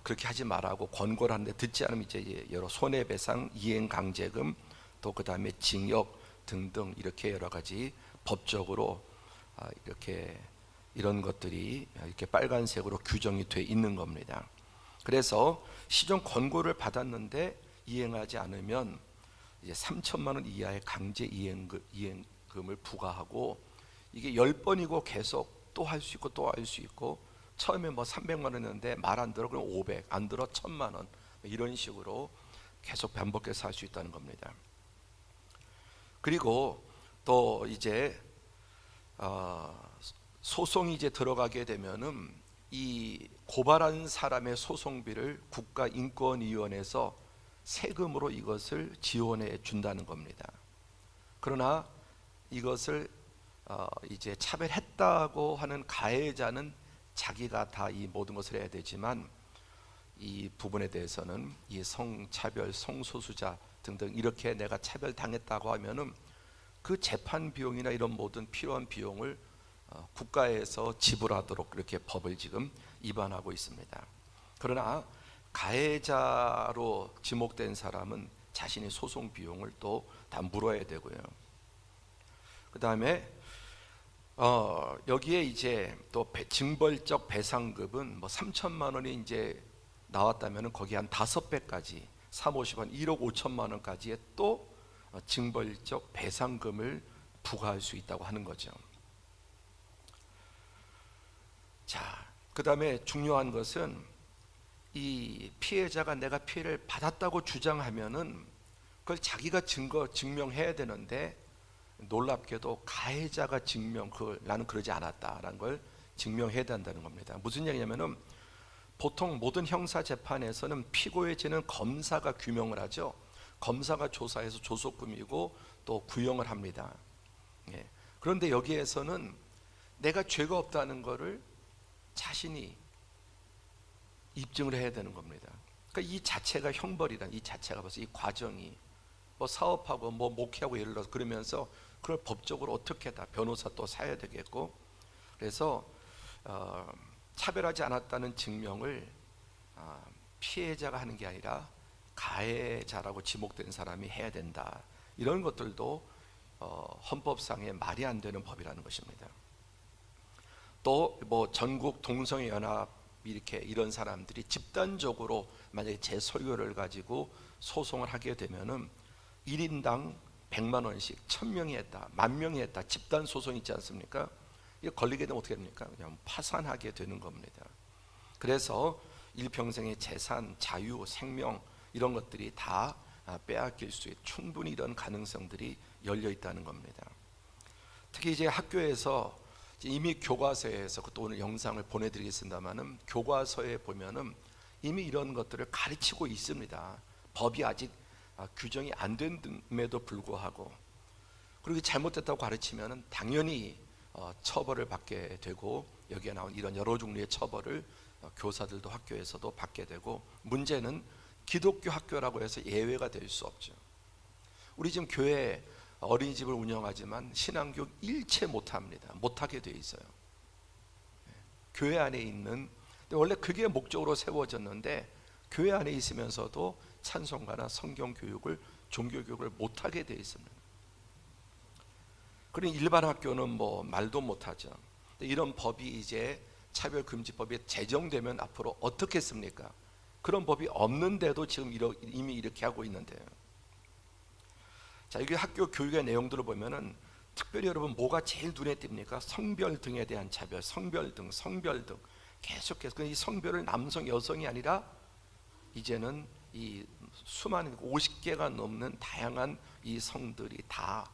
S1: 그렇게 하지 말라고 권고를 하는데 듣지 않으면 이제 여러 손해배상, 이행강제금, 또 그 다음에 징역 등등 이렇게 여러 가지 법적으로 이렇게 이런 것들이 이렇게 빨간색으로 규정이 돼 있는 겁니다. 그래서 시정 권고를 받았는데 이행하지 않으면 이제 3천만 원 이하의 강제 이행금을 부과하고, 이게 10번이고 계속 또 할 수 있고 또 할 수 있고, 처음에 뭐 300만 원이었는데 말 안 들어 그럼 500, 안 들어 1000만 원, 이런 식으로 계속 반복해서 할 수 있다는 겁니다. 그리고 또 이제 소송이 이제 들어가게 되면은 이 고발한 사람의 소송비를 국가인권위원회에서 세금으로 이것을 지원해 준다는 겁니다. 그러나 이것을 이제 차별했다고 하는 가해자는 자기가 다 이 모든 것을 해야 되지만, 이 부분에 대해서는 이 성차별, 성소수자 등등 이렇게 내가 차별당했다고 하면은 그 재판 비용이나 이런 모든 필요한 비용을 국가에서 지불하도록 그렇게 법을 지금 위반하고 있습니다. 그러나 가해자로 지목된 사람은 자신의 소송 비용을 또 다 물어야 되고요. 그 다음에 여기에 이제 또 징벌적 배상금은 뭐 3천만 원이 이제 나왔다면 거기 한 5배까지 3, 50원 1억 5천만 원까지의 또 징벌적 배상금을 부과할 수 있다고 하는 거죠. 자, 그 다음에 중요한 것은 이 피해자가 내가 피해를 받았다고 주장하면은 그걸 자기가 증명해야 되는데, 놀랍게도 가해자가 나는 그러지 않았다라는 걸 증명해야 된다는 겁니다. 무슨 얘기냐면은 보통 모든 형사 재판에서는 피고의 죄는 검사가 규명을 하죠. 검사가 조사해서 조속금이고 또 구형을 합니다. 예. 그런데 여기에서는 내가 죄가 없다는 것을 자신이 입증을 해야 되는 겁니다. 그러니까 이 자체가 형벌이란, 이 자체가 벌써 이 과정이 뭐 사업하고 뭐 목회하고 예를 들어서 그러면서 그걸 법적으로 어떻게 다 변호사 또 사야 되겠고, 그래서 차별하지 않았다는 증명을 피해자가 하는 게 아니라 가해자라고 지목된 사람이 해야 된다. 이런 것들도 헌법상에 말이 안 되는 법이라는 것입니다. 또 뭐 전국 동성애 연합 이렇게 이런 사람들이 집단적으로 만약에 제 소유를 가지고 소송을 하게 되면은 1인당 100만 원씩 1000명이 했다, 10,000명이 했다, 집단 소송 있지 않습니까? 이거 걸리게 되면 어떻게 됩니까? 그냥 파산하게 되는 겁니다. 그래서 일평생의 재산, 자유, 생명 이런 것들이 다 빼앗길 수 있는 충분히 이런 가능성들이 열려 있다는 겁니다. 특히 이제 학교에서 이미 교과서에서, 또 오늘 영상을 보내드리겠습니다만은 교과서에 보면은 이미 이런 것들을 가르치고 있습니다. 법이 아직 규정이 안 됨에도 불구하고, 그리고 잘못됐다고 가르치면은 당연히 처벌을 받게 되고, 여기에 나온 이런 여러 종류의 처벌을 교사들도 학교에서도 받게 되고, 문제는 기독교 학교라고 해서 예외가 될 수 없죠. 우리 지금 교회 어린이집을 운영하지만 신앙교육 일체 못합니다. 못하게 돼 있어요. 교회 안에 있는, 원래 그게 목적으로 세워졌는데 교회 안에 있으면서도 찬송가나 성경 교육을, 종교 교육을 못하게 돼 있습니다. 그러니 일반 학교는 뭐 말도 못하죠. 이런 법이 이제 차별금지법이 제정되면 앞으로 어떻게 했습니까? 그런 법이 없는데도 지금 이미 이렇게 하고 있는데요. 자, 여기 학교 교육의 내용들을 보면은 특별히 여러분 뭐가 제일 눈에 띕니까? 성별 등에 대한 차별, 성별 등 계속해서 이 성별을 남성, 여성이 아니라 이제는 이 수많은 50개가 넘는 다양한 이 성들이 다,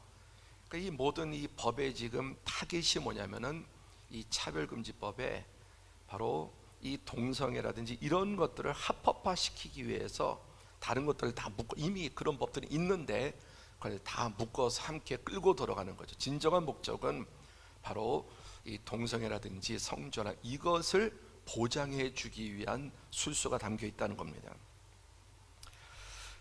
S1: 그러니까 이 모든 이 법의 지금 타겟이 뭐냐면은 이 차별금지법에 바로 이 동성애라든지 이런 것들을 합법화시키기 위해서 다른 것들을 다 묶어, 이미 그런 법들이 있는데 그걸 다 묶어서 함께 끌고 들어가는 거죠. 진정한 목적은 바로 이 동성애라든지 성전환, 이것을 보장해 주기 위한 술수가 담겨 있다는 겁니다.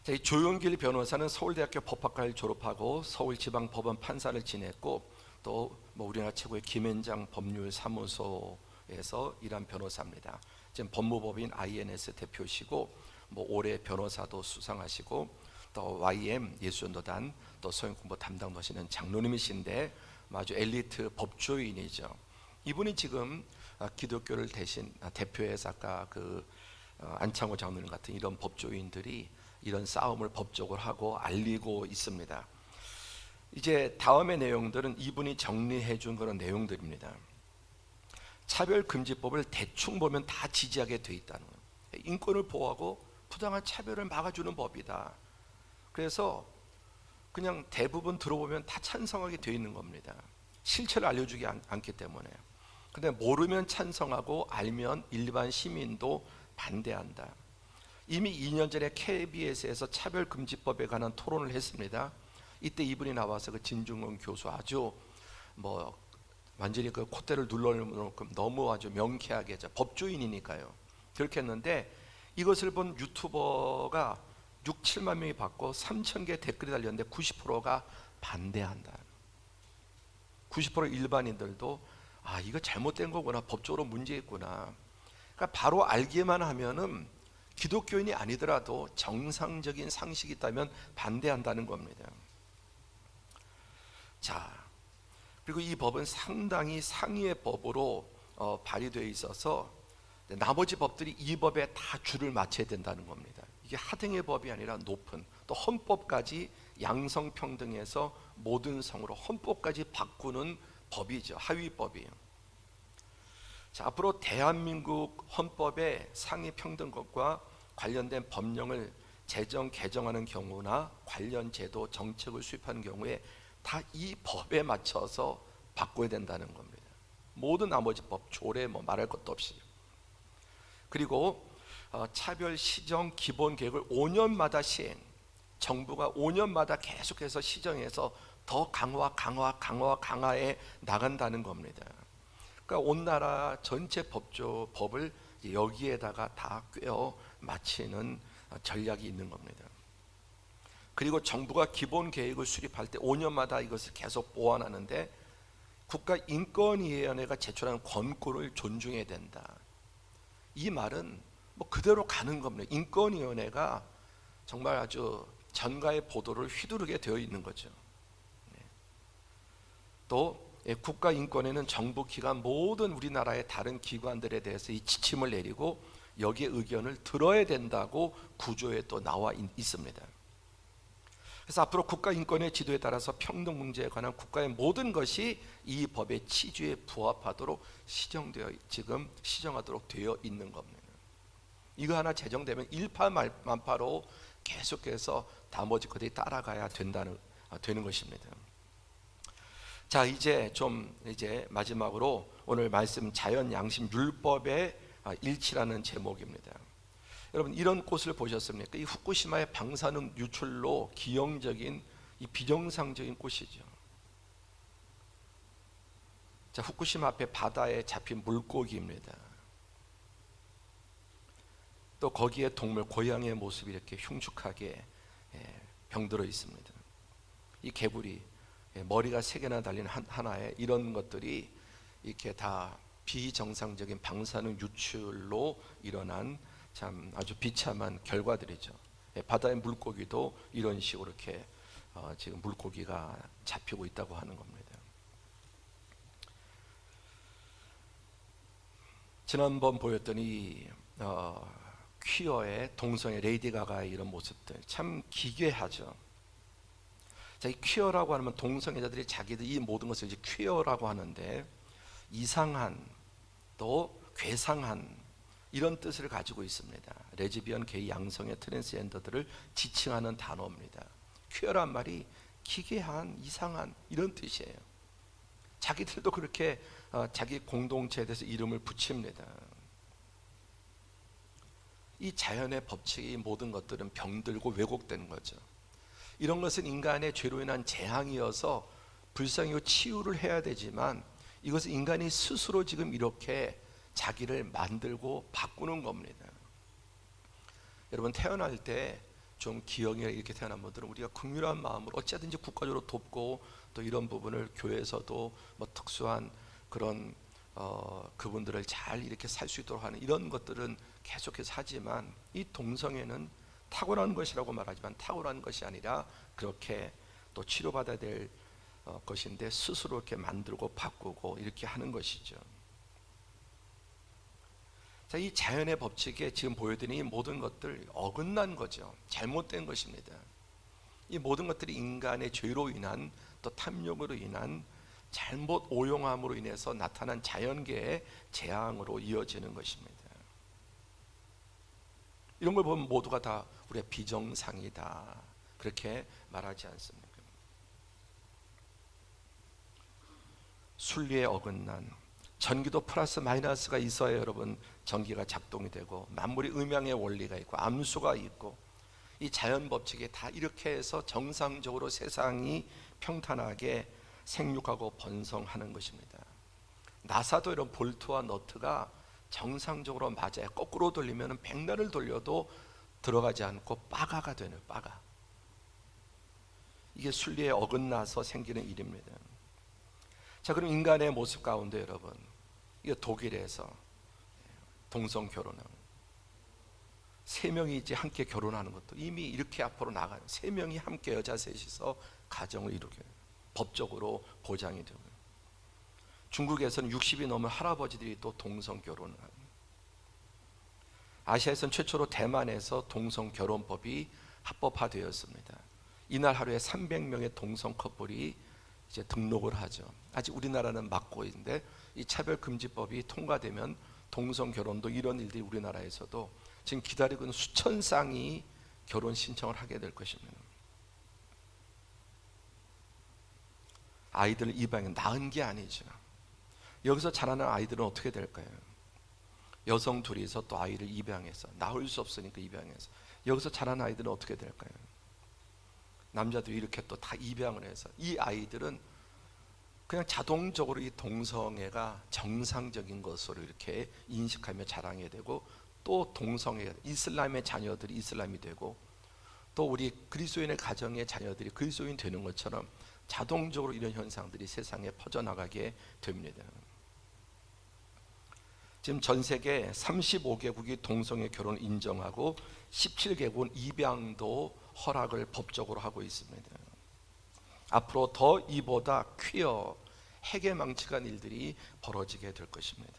S1: 자, 이 조용길 변호사는 서울대학교 법학과를 졸업하고 서울지방법원 판사를 지냈고, 또 뭐 우리나라 최고의 김앤장 법률사무소 법조에서 일한 변호사입니다. 지금 법무법인 INS 대표시고 뭐 올해 변호사도 수상하시고 또 YM 예수전도단 또 소형공부 담당도 하시는 장로님이신데 아주 엘리트 법조인이죠. 이분이 지금 기독교를 대신 대표해서 아까 안창호 장로님 같은 이런 법조인들이 이런 싸움을 법적으로 하고 알리고 있습니다. 이제 다음의 내용들은 이분이 정리해 준 그런 내용들입니다. 차별금지법을 대충 보면 다 지지하게 돼 있다는 거예요. 인권을 보호하고 부당한 차별을 막아주는 법이다. 그래서 그냥 대부분 들어보면 다 찬성하게 돼 있는 겁니다. 실체를 알려주지 않기 때문에. 근데 모르면 찬성하고 알면 일반 시민도 반대한다. 이미 2년 전에 KBS에서 차별금지법에 관한 토론을 했습니다. 이때 이분이 나와서 진중권 교수 아주 완전히 콧대를 눌러놓고 너무 아주 명쾌하게 법조인이니까요. 그렇게 했는데 이것을 본 유튜버가 6, 7만 명이 봤고 3,000개 댓글이 달렸는데 90%가 반대한다. 90% 일반인들도 이거 잘못된 거구나, 법적으로 문제 있구나. 그러니까 바로 알기만 하면은 기독교인이 아니더라도 정상적인 상식이 있다면 반대한다는 겁니다. 자, 그리고 이 법은 상당히 상위의 법으로 발의되어 있어서 나머지 법들이 이 법에 다 줄을 맞춰야 된다는 겁니다. 이게 하등의 법이 아니라 높은, 또 헌법까지 양성평등에서 모든 성으로 헌법까지 바꾸는 법이죠. 하위법이에요. 자, 앞으로 대한민국 헌법의 상위 평등법과 관련된 법령을 제정 개정하는 경우나 관련 제도 정책을 수립하는 경우에 다 이 법에 맞춰서 바꿔야 된다는 겁니다. 모든 나머지 법, 조례 말할 것도 없이. 그리고 차별 시정 기본 계획을 5년마다 시행, 정부가 5년마다 계속해서 시정해서 더 강화해 나간다는 겁니다. 그러니까 온 나라 전체 법을 여기에다가 다 꿰어 맞추는 전략이 있는 겁니다. 그리고 정부가 기본 계획을 수립할 때 5년마다 이것을 계속 보완하는데 국가인권위원회가 제출하는 권고를 존중해야 된다. 이 말은 그대로 가는 겁니다. 인권위원회가 정말 아주 전가의 보도를 휘두르게 되어 있는 거죠. 또 국가인권위는 정부기관 모든 우리나라의 다른 기관들에 대해서 이 지침을 내리고 여기에 의견을 들어야 된다고 구조에 또 나와 있습니다. 그래서 앞으로 국가인권의 지도에 따라서 평등 문제에 관한 국가의 모든 것이 이 법의 취지에 부합하도록 지금 시정하도록 되어 있는 겁니다. 이거 하나 제정되면 일파만파로 계속해서 나머지 것들이 따라가야 되는 것입니다. 자, 이제 마지막으로 오늘 말씀 자연 양심 율법의 일치라는 제목입니다. 여러분, 이런 꽃을 보셨습니까? 이 후쿠시마의 방사능 유출로 기형적인 이 비정상적인 꽃이죠. 자, 후쿠시마 앞에 바다에 잡힌 물고기입니다. 또 거기에 동물 고양이의 모습이 이렇게 흉측하게 병들어 있습니다. 이 개구리 머리가 3개나 달린 하나에 이런 것들이 이렇게 다 비정상적인 방사능 유출로 일어난 참 아주 비참한 결과들이죠. 바다의 물고기도 이런 식으로 이렇게 지금 물고기가 잡히고 있다고 하는 겁니다. 지난번 보였던 이 퀴어의 동성애 레이디 가가의 이런 모습들 참 기괴하죠. 자, 이 퀴어라고 하면 동성애자들이 자기들 이 모든 것을 이제 퀴어라고 하는데 이상한 또 괴상한 이런 뜻을 가지고 있습니다. 레즈비언, 게이, 양성애, 트랜스젠더들을 지칭하는 단어입니다. 퀴어란 말이 기괴한, 이상한 이런 뜻이에요. 자기들도 그렇게 자기 공동체에 대해서 이름을 붙입니다. 이 자연의 법칙이 모든 것들은 병들고 왜곡된 거죠. 이런 것은 인간의 죄로 인한 재앙이어서 불쌍히 치유를 해야 되지만 이것은 인간이 스스로 지금 이렇게 자기를 만들고 바꾸는 겁니다. 여러분, 태어날 때 좀 기형이 이렇게 태어난 분들은 우리가 긍휼한 마음으로 어찌든지 국가적으로 돕고 또 이런 부분을 교회에서도 특수한 그런 그분들을 잘 이렇게 살 수 있도록 하는 이런 것들은 계속해서 하지만 이 동성애는 탁월한 것이라고 말하지만 탁월한 것이 아니라 그렇게 또 치료받아야 될 것인데 스스로 이렇게 만들고 바꾸고 이렇게 하는 것이죠. 자, 이 자연의 법칙에 지금 보여드린 이 모든 것들 어긋난 거죠. 잘못된 것입니다. 이 모든 것들이 인간의 죄로 인한 또 탐욕으로 인한 잘못 오용함으로 인해서 나타난 자연계의 재앙으로 이어지는 것입니다. 이런 걸 보면 모두가 다 우리의 비정상이다 그렇게 말하지 않습니까? 순리에 어긋난 전기도 플러스 마이너스가 있어야 여러분 전기가 작동이 되고 만물이 음양의 원리가 있고 암수가 있고 이 자연 법칙에 다 이렇게 해서 정상적으로 세상이 평탄하게 생육하고 번성하는 것입니다. 나사도 이런 볼트와 너트가 정상적으로 맞아야 거꾸로 돌리면 백날을 돌려도 들어가지 않고 빠가가 되는 빠가. 이게 순리에 어긋나서 생기는 일입니다. 자, 그럼 인간의 모습 가운데 여러분, 이거 독일에서 동성 결혼을 3명이 이제 함께 결혼하는 것도 이미 이렇게 앞으로 나가요. 3명이 함께 여자 셋이서 가정을 이루게 법적으로 보장이 되고요. 중국에서는 60이 넘은 할아버지들이 또 동성 결혼을 합니다. 아시아에서는 최초로 대만에서 동성 결혼법이 합법화되었습니다. 이날 하루에 300명의 동성 커플이 이제 등록을 하죠. 아직 우리나라는 막고 있는데 이 차별금지법이 통과되면 동성 결혼도 이런 일들이 우리나라에서도 지금 기다리고 있는 수천 쌍이 결혼 신청을 하게 될 것입니다. 아이들을 입양해 낳은 게 아니죠. 여기서 자라는 아이들은 어떻게 될까요? 여성 둘이서 또 아이를 입양해서 낳을 수 없으니까 입양해서 여기서 자라는 아이들은 어떻게 될까요? 남자들이 이렇게 또 다 입양을 해서 이 아이들은 그냥 자동적으로 이 동성애가 정상적인 것으로 이렇게 인식하며 자라게 되고 또 동성애 이슬람의 자녀들이 이슬람이 되고 또 우리 그리스도인의 가정의 자녀들이 그리스도인 되는 것처럼 자동적으로 이런 현상들이 세상에 퍼져나가게 됩니다. 지금 전 세계 35개국이 동성애 결혼을 인정하고 17개국은 입양도 허락을 법적으로 하고 있습니다. 앞으로 더 이보다 퀴어 해괴망측한 일들이 벌어지게 될 것입니다.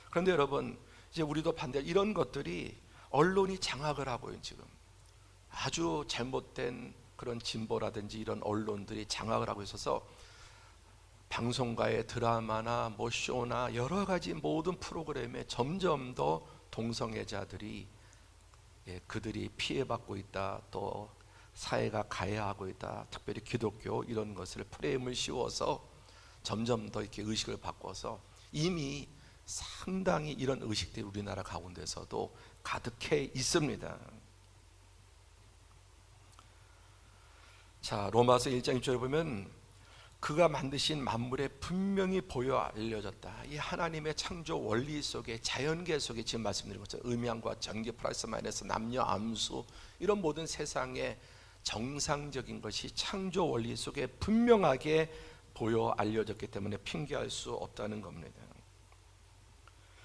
S1: 그런데 여러분 이제 우리도 반대로 이런 것들이 언론이 장악을 하고요. 지금 아주 잘못된 그런 진보라든지 이런 언론들이 장악을 하고 있어서 방송가의 드라마나 뭐 쇼나 여러 가지 모든 프로그램에 점점 더 동성애자들이 그들이 피해받고 있다, 또 사회가 가해하고 있다, 특별히 기독교 이런 것을 프레임을 씌워서 점점 더 이렇게 의식을 바꿔서 이미 상당히 이런 의식들이 우리나라 가운데서도 가득해 있습니다. 자, 로마서 1장 1절에 보면 그가 만드신 만물에 분명히 보여 알려졌다. 이 하나님의 창조 원리 속에 자연계 속에 지금 말씀드린 것처럼 음양과 전기 플러스 마이너스 남녀 암수 이런 모든 세상의 정상적인 것이 창조 원리 속에 분명하게 보여 알려졌기 때문에 핑계할 수 없다는 겁니다.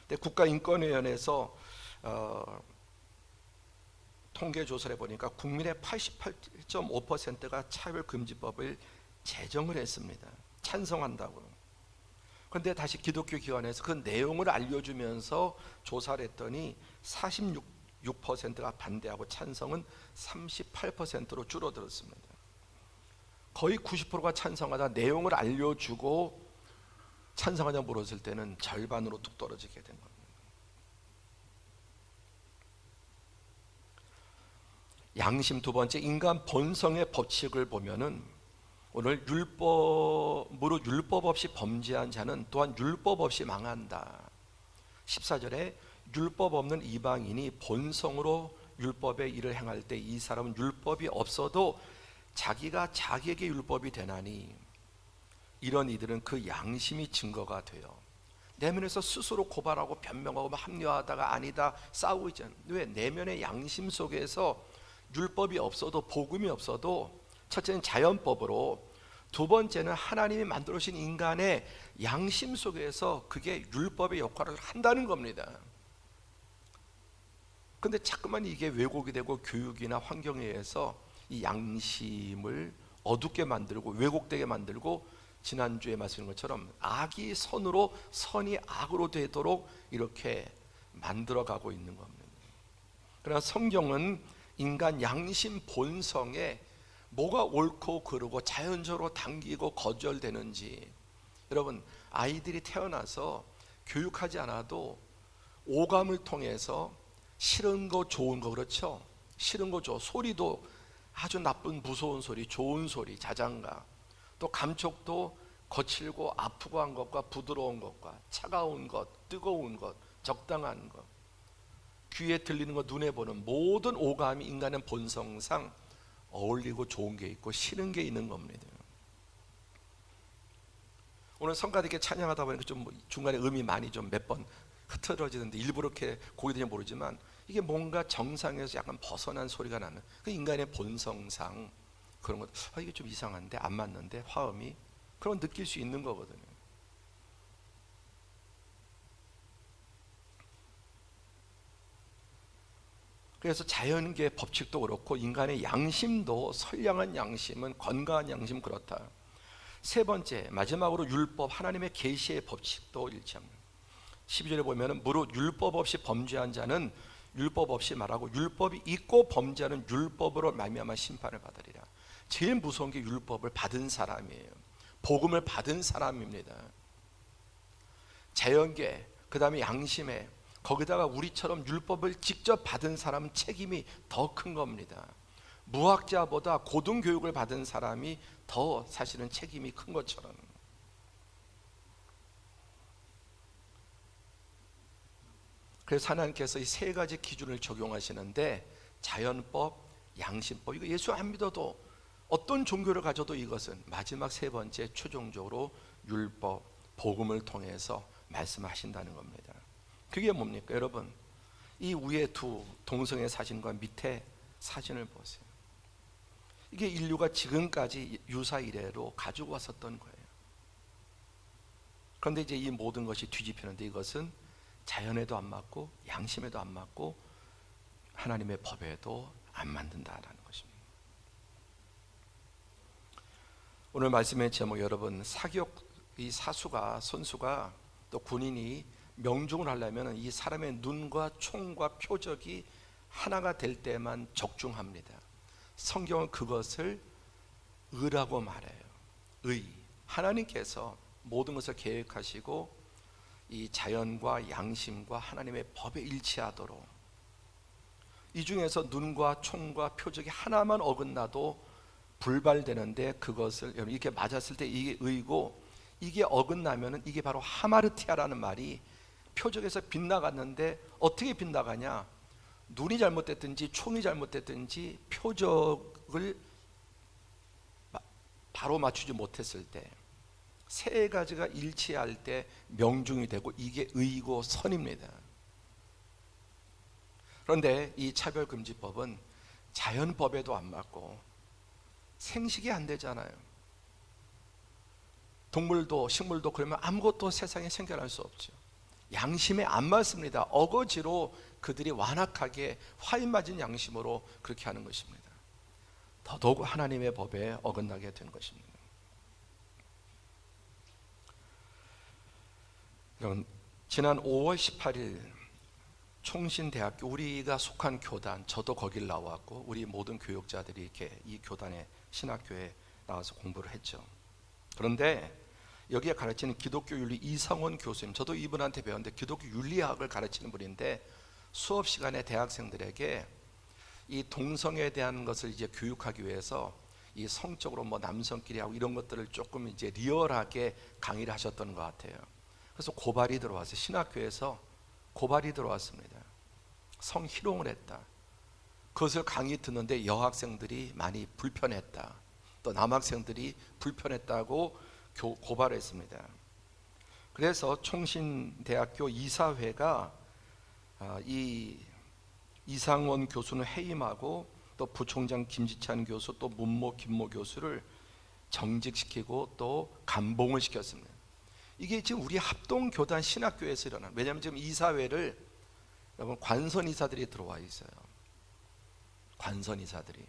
S1: 근데 국가인권위원회에서 통계 조사를 해보니까 국민의 88.5%가 차별금지법을 제정을 했습니다. 찬성한다고. 그런데 다시 기독교 기관에서 그 내용을 알려주면서 조사를 했더니 46%가 반대하고 찬성은 38%로 줄어들었습니다. 거의 90%가 찬성하다 내용을 알려주고 찬성하냐 물었을 때는 절반으로 뚝 떨어지게 된 겁니다. 양심 두 번째, 인간 본성의 법칙을 보면은 오늘 율법으로 율법 없이 범죄한 자는 또한 율법 없이 망한다. 14절에 율법 없는 이방인이 본성으로 율법의 일을 행할 때 이 사람은 율법이 없어도 자기가 자기에게 율법이 되나니 이런 이들은 그 양심이 증거가 돼요. 내면에서 스스로 고발하고 변명하고 합리화하다가 아니다 싸우고 있잖아요. 왜? 내면의 양심 속에서 율법이 없어도 복음이 없어도 첫째는 자연법으로 두 번째는 하나님이 만들어주신 인간의 양심 속에서 그게 율법의 역할을 한다는 겁니다. 근데 자꾸만 이게 왜곡이 되고 교육이나 환경에 의해서 이 양심을 어둡게 만들고 왜곡되게 만들고, 지난주에 말씀드린 것처럼 악이 선으로 선이 악으로 되도록 이렇게 만들어가고 있는 겁니다. 그러나 성경은 인간 양심 본성에 뭐가 옳고 그르고 자연적으로 당기고 거절되는지, 여러분 아이들이 태어나서 교육하지 않아도 오감을 통해서 싫은 거 좋은 거, 그렇죠? 싫은 거 좋아, 소리도 아주 나쁜 무서운 소리, 좋은 소리, 자장가, 또 감촉도 거칠고 아프고 한 것과 부드러운 것과 차가운 것, 뜨거운 것, 적당한 것, 귀에 들리는 것, 눈에 보는 모든 오감이 인간의 본성상 어울리고 좋은 게 있고 싫은 게 있는 겁니다. 오늘 성가대께 찬양하다 보니까 좀 중간에 음이 많이 좀 몇 번 흐트러지는데 일부러 이렇게 고개 들지 모르지만 이게 뭔가 정상에서 약간 벗어난 소리가 나는 그 인간의 본성상 그런 것, 이게 좀 이상한데 안 맞는데 화음이, 그런 거 느낄 수 있는 거거든요. 그래서 자연계의 법칙도 그렇고 인간의 양심도 선량한 양심은 건강한 양심 그렇다. 세 번째, 마지막으로 율법, 하나님의 계시의 법칙도 일치합니다. 12절에 보면은 무릇 율법 없이 범죄한 자는 율법 없이 말하고 율법이 있고 범죄하는 율법으로 말미암아 심판을 받으리라. 제일 무서운 게 율법을 받은 사람이에요. 복음을 받은 사람입니다. 자연계, 그 다음에 양심에, 거기다가 우리처럼 율법을 직접 받은 사람은 책임이 더 큰 겁니다. 무학자보다 고등교육을 받은 사람이 더 사실은 책임이 큰 것처럼. 그래서 하나님께서 이 세 가지 기준을 적용하시는데, 자연법, 양심법, 이거 예수 안 믿어도 어떤 종교를 가져도 이것은 마지막 세 번째 최종적으로 율법, 복음을 통해서 말씀하신다는 겁니다. 그게 뭡니까? 여러분, 이 위에 두 동성애 사진과 밑에 사진을 보세요. 이게 인류가 지금까지 유사 이래로 가지고 왔었던 거예요. 그런데 이제 이 모든 것이 뒤집히는데, 이것은 자연에도 안 맞고 양심에도 안 맞고 하나님의 법에도 안 맞는다라는 것입니다. 오늘 말씀의 제목, 여러분, 사격, 이 사수가, 선수가 또 군인이 명중을 하려면 이 사람의 눈과 총과 표적이 하나가 될 때만 적중합니다. 성경은 그것을 의라고 말해요. 의. 하나님께서 모든 것을 계획하시고 이 자연과 양심과 하나님의 법에 일치하도록, 이 중에서 눈과 총과 표적이 하나만 어긋나도 불발되는데, 그것을 이렇게 맞았을 때 이게 의고, 이게 어긋나면은 이게 바로 하마르티아라는 말이 표적에서 빗나갔는데 어떻게 빗나가냐? 눈이 잘못됐든지 총이 잘못됐든지 표적을 바로 맞추지 못했을 때, 세 가지가 일치할 때 명중이 되고 이게 의고 선입니다. 그런데 이 차별금지법은 자연법에도 안 맞고 생식이 안 되잖아요. 동물도 식물도 그러면 아무것도 세상에 생겨날 수 없죠. 양심에 안 맞습니다. 어거지로 그들이 완악하게 화인 맞은 양심으로 그렇게 하는 것입니다. 더더욱 하나님의 법에 어긋나게 된 것입니다. 여러분, 지난 5월 18일 총신대학교, 우리가 속한 교단, 저도 거길 나왔고 우리 모든 교육자들이 이렇게 이 교단의 신학교에 나와서 공부를 했죠. 그런데 여기에 가르치는 기독교 윤리 이상원 교수님, 저도 이분한테 배웠는데 기독교 윤리학을 가르치는 분인데, 수업 시간에 대학생들에게 이 동성애에 대한 것을 이제 교육하기 위해서 이 성적으로 뭐 남성끼리 하고 이런 것들을 조금 이제 리얼하게 강의를 하셨던 것 같아요. 그래서 고발이 들어왔어요. 신학교에서 고발이 들어왔습니다. 성희롱을 했다. 그것을 강의 듣는데 여학생들이 많이 불편했다. 또 남학생들이 불편했다고 고발했습니다. 그래서 총신대학교 이사회가 이 이상원 교수는 해임하고 또 부총장 김지찬 교수 또 문모 김모 교수를 정직시키고 또 감봉을 시켰습니다. 이게 지금 우리 합동교단 신학교에서 일어난, 왜냐하면 지금 이사회를 여러분 관선이사들이 들어와 있어요. 관선이사들이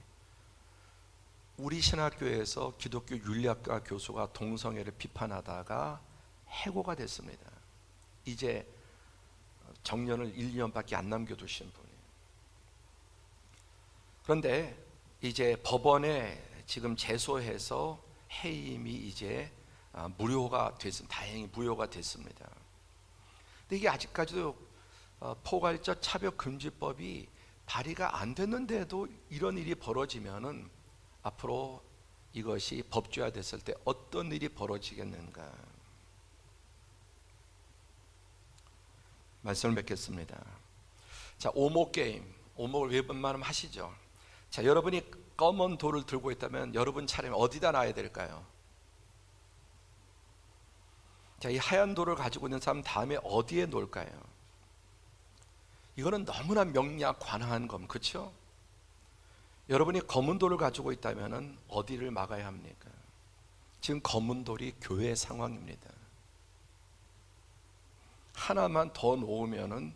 S1: 우리 신학교에서 기독교 윤리학과 교수가 동성애를 비판하다가 해고가 됐습니다. 이제 정년을 1년밖에 안 남겨두신 분이에요. 그런데 이제 법원에 지금 제소해서 해임이 이제 무효가 됐습니다. 다행히 무효가 됐습니다. 근데 이게 아직까지도 포괄적 차별금지법이 발의가 안 됐는데도 이런 일이 벌어지면은 앞으로 이것이 법제화됐을 때 어떤 일이 벌어지겠는가? 말씀을 맺겠습니다. 자, 오목 게임, 오목을 웬만하면 하시죠. 자, 여러분이 검은 돌을 들고 있다면 여러분 차례면 어디다 놔야 될까요? 자, 이 하얀 돌을 가지고 있는 사람 다음에 어디에 놓을까요? 이거는 너무나 명리학 관항한 겁니다. 그렇죠? 여러분이 검은 돌을 가지고 있다면 어디를 막아야 합니까? 지금 검은 돌이 교회 상황입니다. 하나만 더 놓으면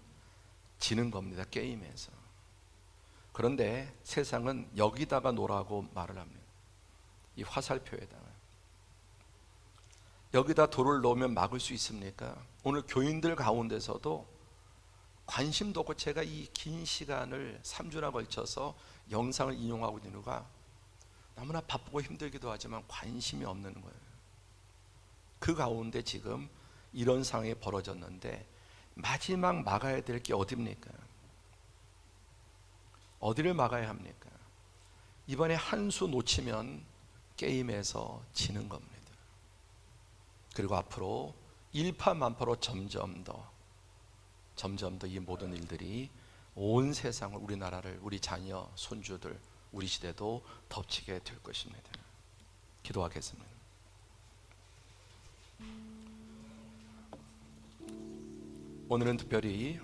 S1: 지는 겁니다. 게임에서. 그런데 세상은 여기다가 놓으라고 말을 합니다. 이 화살표에다가. 여기다 돌을 놓으면 막을 수 있습니까? 오늘 교인들 가운데서도 관심도 없고, 제가 이 긴 시간을 3주나 걸쳐서 영상을 인용하고 있는 이유가 너무나 바쁘고 힘들기도 하지만 관심이 없는 거예요. 그 가운데 지금 이런 상황이 벌어졌는데 마지막 막아야 될 게 어디입니까? 어디를 막아야 합니까? 이번에 한 수 놓치면 게임에서 지는 겁니다. 그리고 앞으로 일파만파로 점점 더 이 모든 일들이 온 세상을, 우리나라를, 우리 자녀, 손주들, 우리 시대도 덮치게 될 것입니다. 기도하겠습니다. 오늘은 특별히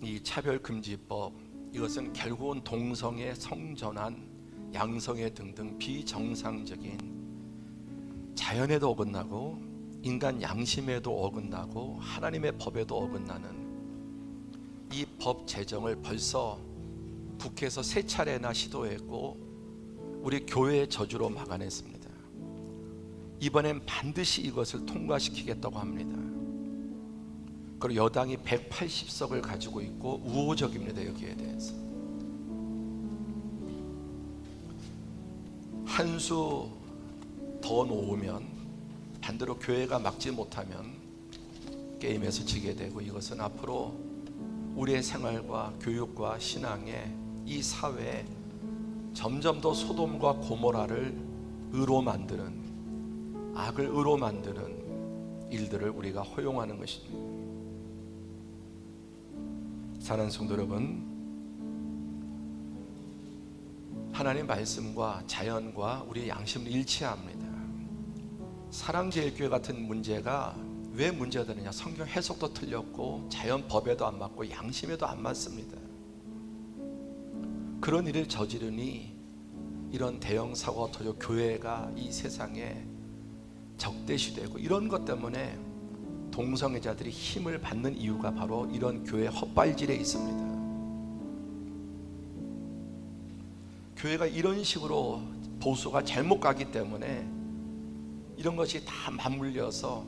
S1: 이 차별금지법, 이것은 결국은 동성애, 성전환, 양성애 등등 비정상적인 자연에도 어긋나고 인간 양심에도 어긋나고 하나님의 법에도 어긋나는 이 법 제정을 벌써 국회에서 3차례나 시도했고 우리 교회의 저주로 막아냈습니다. 이번엔 반드시 이것을 통과시키겠다고 합니다. 그리고 여당이 180석을 가지고 있고 우호적입니다. 여기에 대해서 한 수 더 놓으면 반대로 교회가 막지 못하면 게임에서 지게 되고, 이것은 앞으로 우리의 생활과 교육과 신앙에, 이 사회에 점점 더 소돔과 고모라를 의로 만드는, 악을 의로 만드는 일들을 우리가 허용하는 것입니다. 사랑하는 성도 여러분, 하나님 말씀과 자연과 우리의 양심은 일치합니다. 사랑제일교회 같은 문제가 왜 문제가 되느냐? 성경 해석도 틀렸고 자연 법에도 안 맞고 양심에도 안 맞습니다. 그런 일을 저지르니 이런 대형 사고가 터져 교회가 이 세상에 적대시되고, 이런 것 때문에 동성애자들이 힘을 받는 이유가 바로 이런 교회 헛발질에 있습니다. 교회가 이런 식으로 보수가 잘못 가기 때문에 이런 것이 다 맞물려서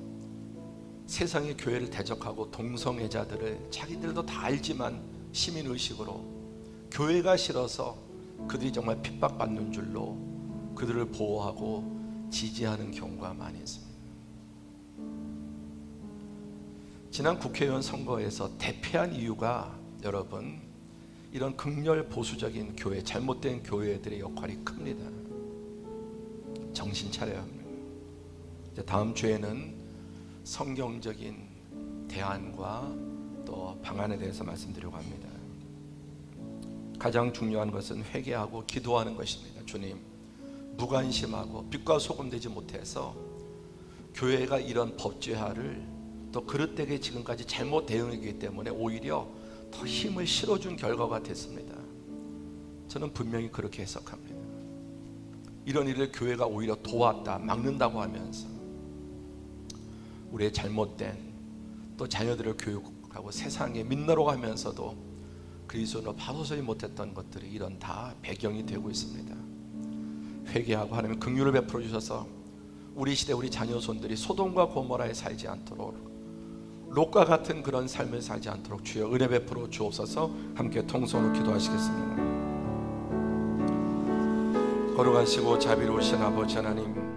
S1: 세상의 교회를 대적하고 동성애자들을 자기들도 다 알지만 시민의식으로 교회가 싫어서 그들이 정말 핍박받는 줄로 그들을 보호하고 지지하는 경우가 많이 있습니다. 지난 국회의원 선거에서 대패한 이유가 여러분, 이런 극렬 보수적인 교회, 잘못된 교회들의 역할이 큽니다. 정신 차려야 합니다. 이제 다음 주에는 성경적인 대안과 또 방안에 대해서 말씀드리려고 합니다. 가장 중요한 것은 회개하고 기도하는 것입니다. 주님, 무관심하고 빛과 소금 되지 못해서 교회가 이런 법제화를 또 그릇되게 지금까지 잘못 대응했기 때문에 오히려 더 힘을 실어준 결과가 됐습니다. 저는 분명히 그렇게 해석합니다. 이런 일을 교회가 오히려 도왔다, 막는다고 하면서 우리의 잘못된 또 자녀들을 교육하고 세상에 민낯로 가면서도 그리스도로 바로서지 못했던 것들이 이런 다 배경이 되고 있습니다. 회개하고 하나님 긍휼을 베풀어 주셔서 우리 시대 우리 자녀손들이 소돔과 고모라에 살지 않도록, 롯과 같은 그런 삶을 살지 않도록 주여 은혜 베풀어 주옵소서. 함께 통성으로 기도하시겠습니다. 걸어가시고 자비로우신 아버지 하나님,